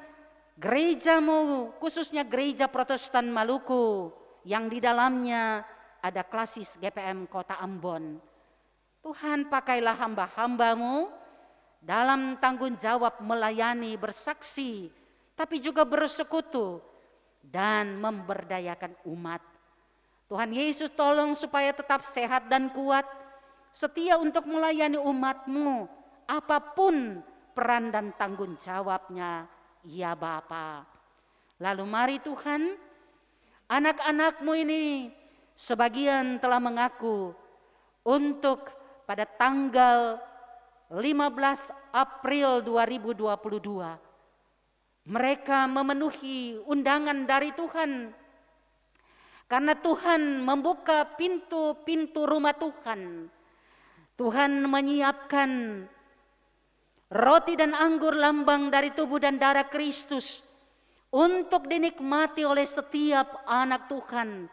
gereja-Mu, khususnya gereja Protestan Maluku yang di dalamnya ada klasis GPM Kota Ambon. Tuhan, pakailah hamba-hamba-Mu dalam tanggung jawab melayani, bersaksi, tapi juga bersekutu dan memberdayakan umat. Tuhan Yesus, tolong supaya tetap sehat dan kuat, setia untuk melayani umat-Mu, apapun peran dan tanggung jawabnya, ya Bapa. Lalu mari Tuhan, anak-anak-Mu ini sebagian telah mengaku untuk pada tanggal 15 April 2022 mereka memenuhi undangan dari Tuhan, karena Tuhan membuka pintu-pintu rumah Tuhan. Tuhan menyiapkan roti dan anggur lambang dari tubuh dan darah Kristus untuk dinikmati oleh setiap anak Tuhan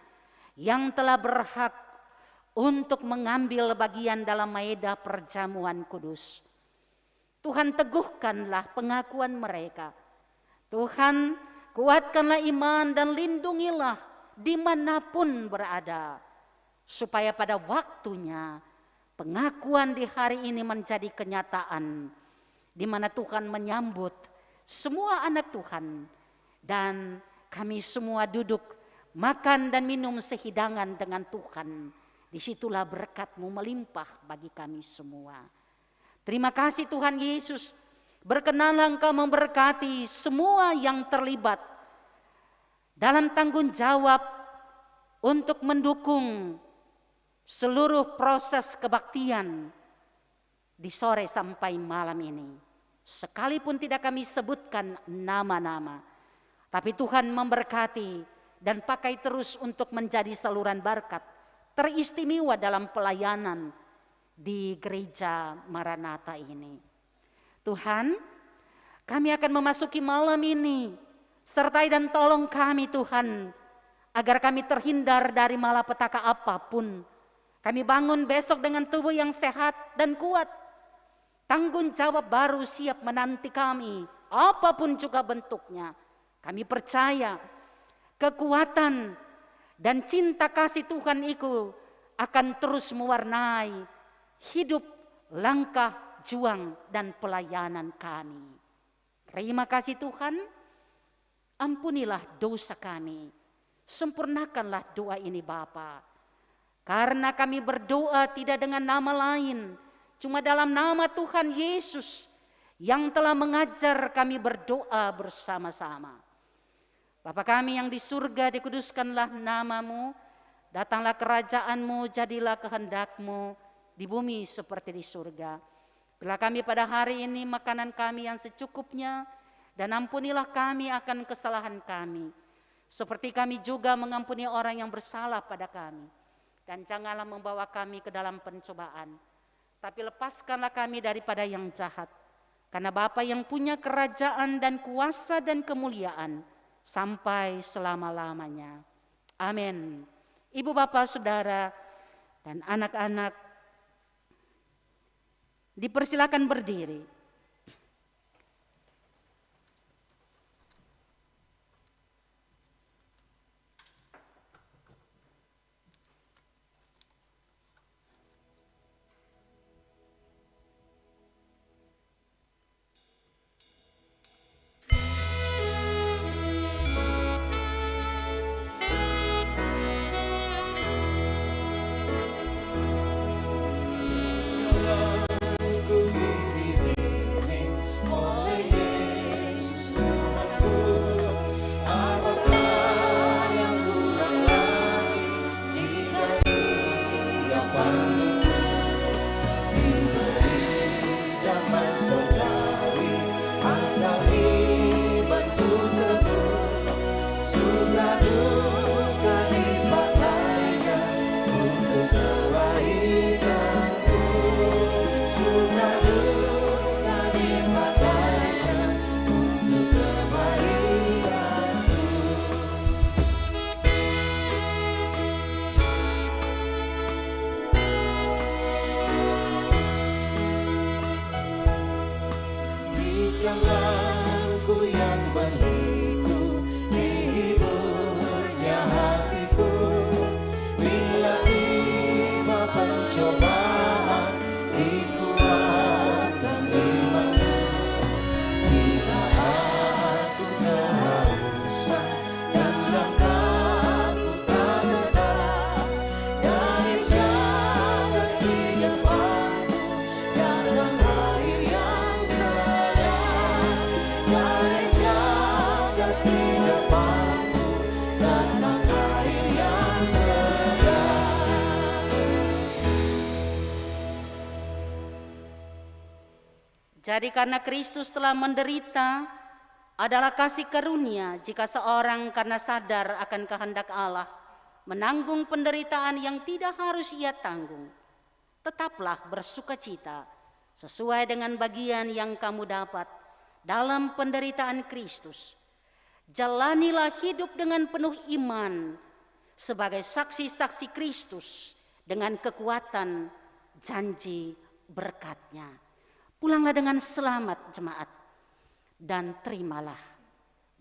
yang telah berhak untuk mengambil bagian dalam maeda perjamuan kudus. Tuhan, teguhkanlah pengakuan mereka. Tuhan, kuatkanlah iman dan lindungilah dimanapun berada, supaya pada waktunya pengakuan di hari ini menjadi kenyataan, di mana Tuhan menyambut semua anak Tuhan dan kami semua duduk makan dan minum sehidangan dengan Tuhan. Disitulah berkat-Mu melimpah bagi kami semua. Terima kasih Tuhan Yesus, berkenanlah Engkau memberkati semua yang terlibat dalam tanggung jawab untuk mendukung seluruh proses kebaktian di sore sampai malam ini. Sekalipun tidak kami sebutkan nama-nama, tapi Tuhan memberkati dan pakai terus untuk menjadi saluran berkat teristimewa dalam pelayanan di gereja Maranatha ini. Tuhan, kami akan memasuki malam ini, sertai dan tolong kami Tuhan, agar kami terhindar dari malapetaka apapun. Kami bangun besok dengan tubuh yang sehat dan kuat. Tanggung jawab baru siap menanti kami, apapun juga bentuknya. Kami percaya kekuatan dan cinta kasih Tuhan itu akan terus mewarnai hidup, langkah, juang dan pelayanan kami. Terima kasih Tuhan, ampunilah dosa kami, sempurnakanlah doa ini Bapa. Karena kami berdoa tidak dengan nama lain, cuma dalam nama Tuhan Yesus yang telah mengajar kami berdoa bersama-sama. Bapa kami yang di surga, dikuduskanlah namamu, datanglah kerajaan-Mu, jadilah kehendak-Mu di bumi seperti di surga. Berilah kami pada hari ini makanan kami yang secukupnya, dan ampunilah kami akan kesalahan kami, seperti kami juga mengampuni orang yang bersalah pada kami. Dan janganlah membawa kami ke dalam pencobaan, tapi lepaskanlah kami daripada yang jahat. Karena Bapa yang punya kerajaan dan kuasa dan kemuliaan sampai selama-lamanya. Amin. Ibu, bapak, saudara, dan anak-anak dipersilakan berdiri. Janganku yang berliku, hiburnya hatiku. Bila tiba pencobaan, dikuatkan imanku. Bila aku kehausan dan langkahku tak tetap, dari jagas di depanmu datang air yang segar. Dari jagas di depanmu datang air yang segar. Jadi karena Kristus telah menderita, adalah kasih karunia jika seorang karena sadar akan kehendak Allah menanggung penderitaan yang tidak harus ia tanggung. Tetaplah bersukacita sesuai dengan bagian yang kamu dapat dalam penderitaan Kristus. Jalanilah hidup dengan penuh iman sebagai saksi-saksi Kristus dengan kekuatan janji berkat-Nya. Pulanglah dengan selamat jemaat, dan terimalah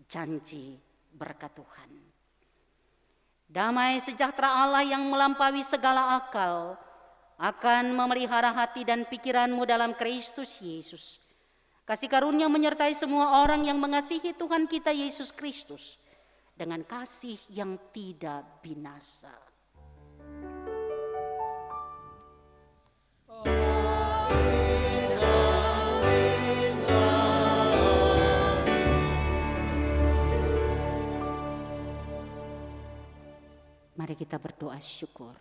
janji berkat Tuhan. Damai sejahtera Allah yang melampaui segala akal akan memelihara hati dan pikiranmu dalam Kristus Yesus. Kasih karunia menyertai semua orang yang mengasihi Tuhan kita Yesus Kristus dengan kasih yang tidak binasa. Mari kita berdoa syukur.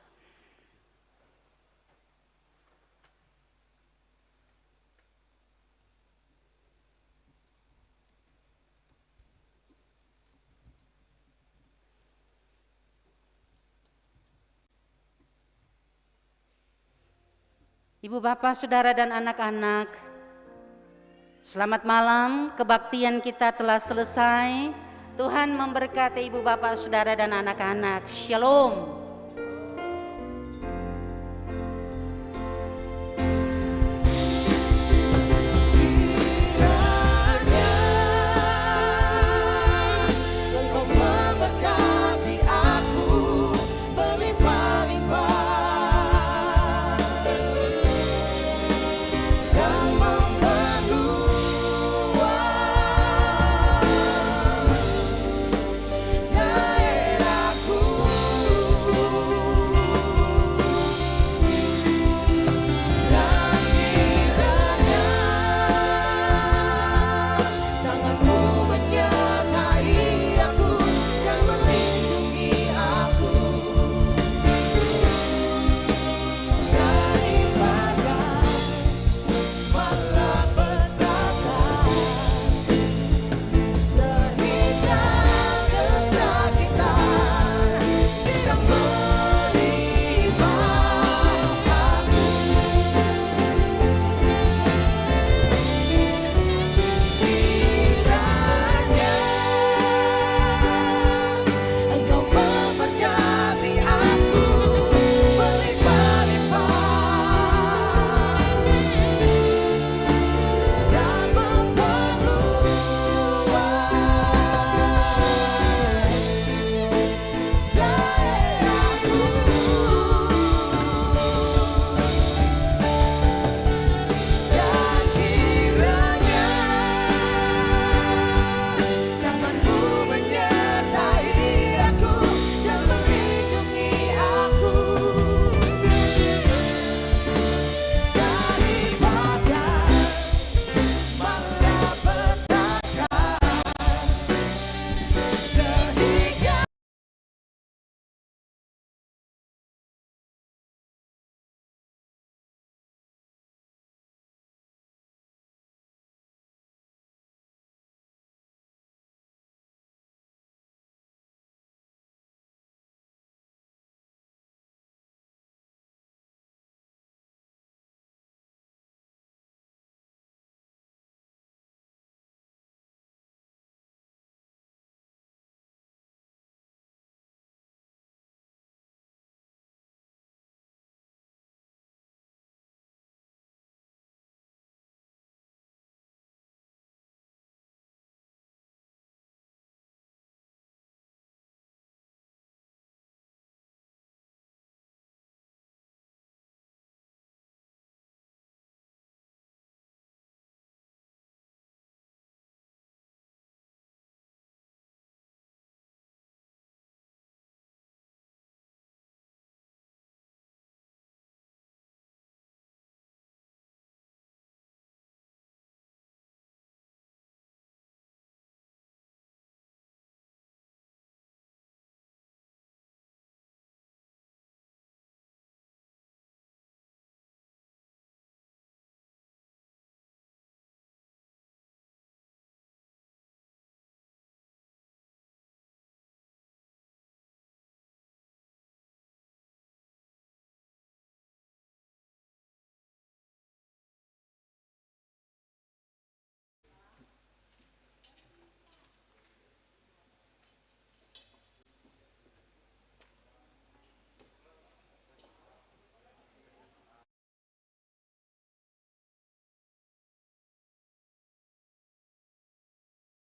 Ibu, bapak, saudara, dan anak-anak, selamat malam. Kebaktian kita telah selesai. Tuhan memberkati ibu, bapak, saudara, dan anak-anak. Shalom.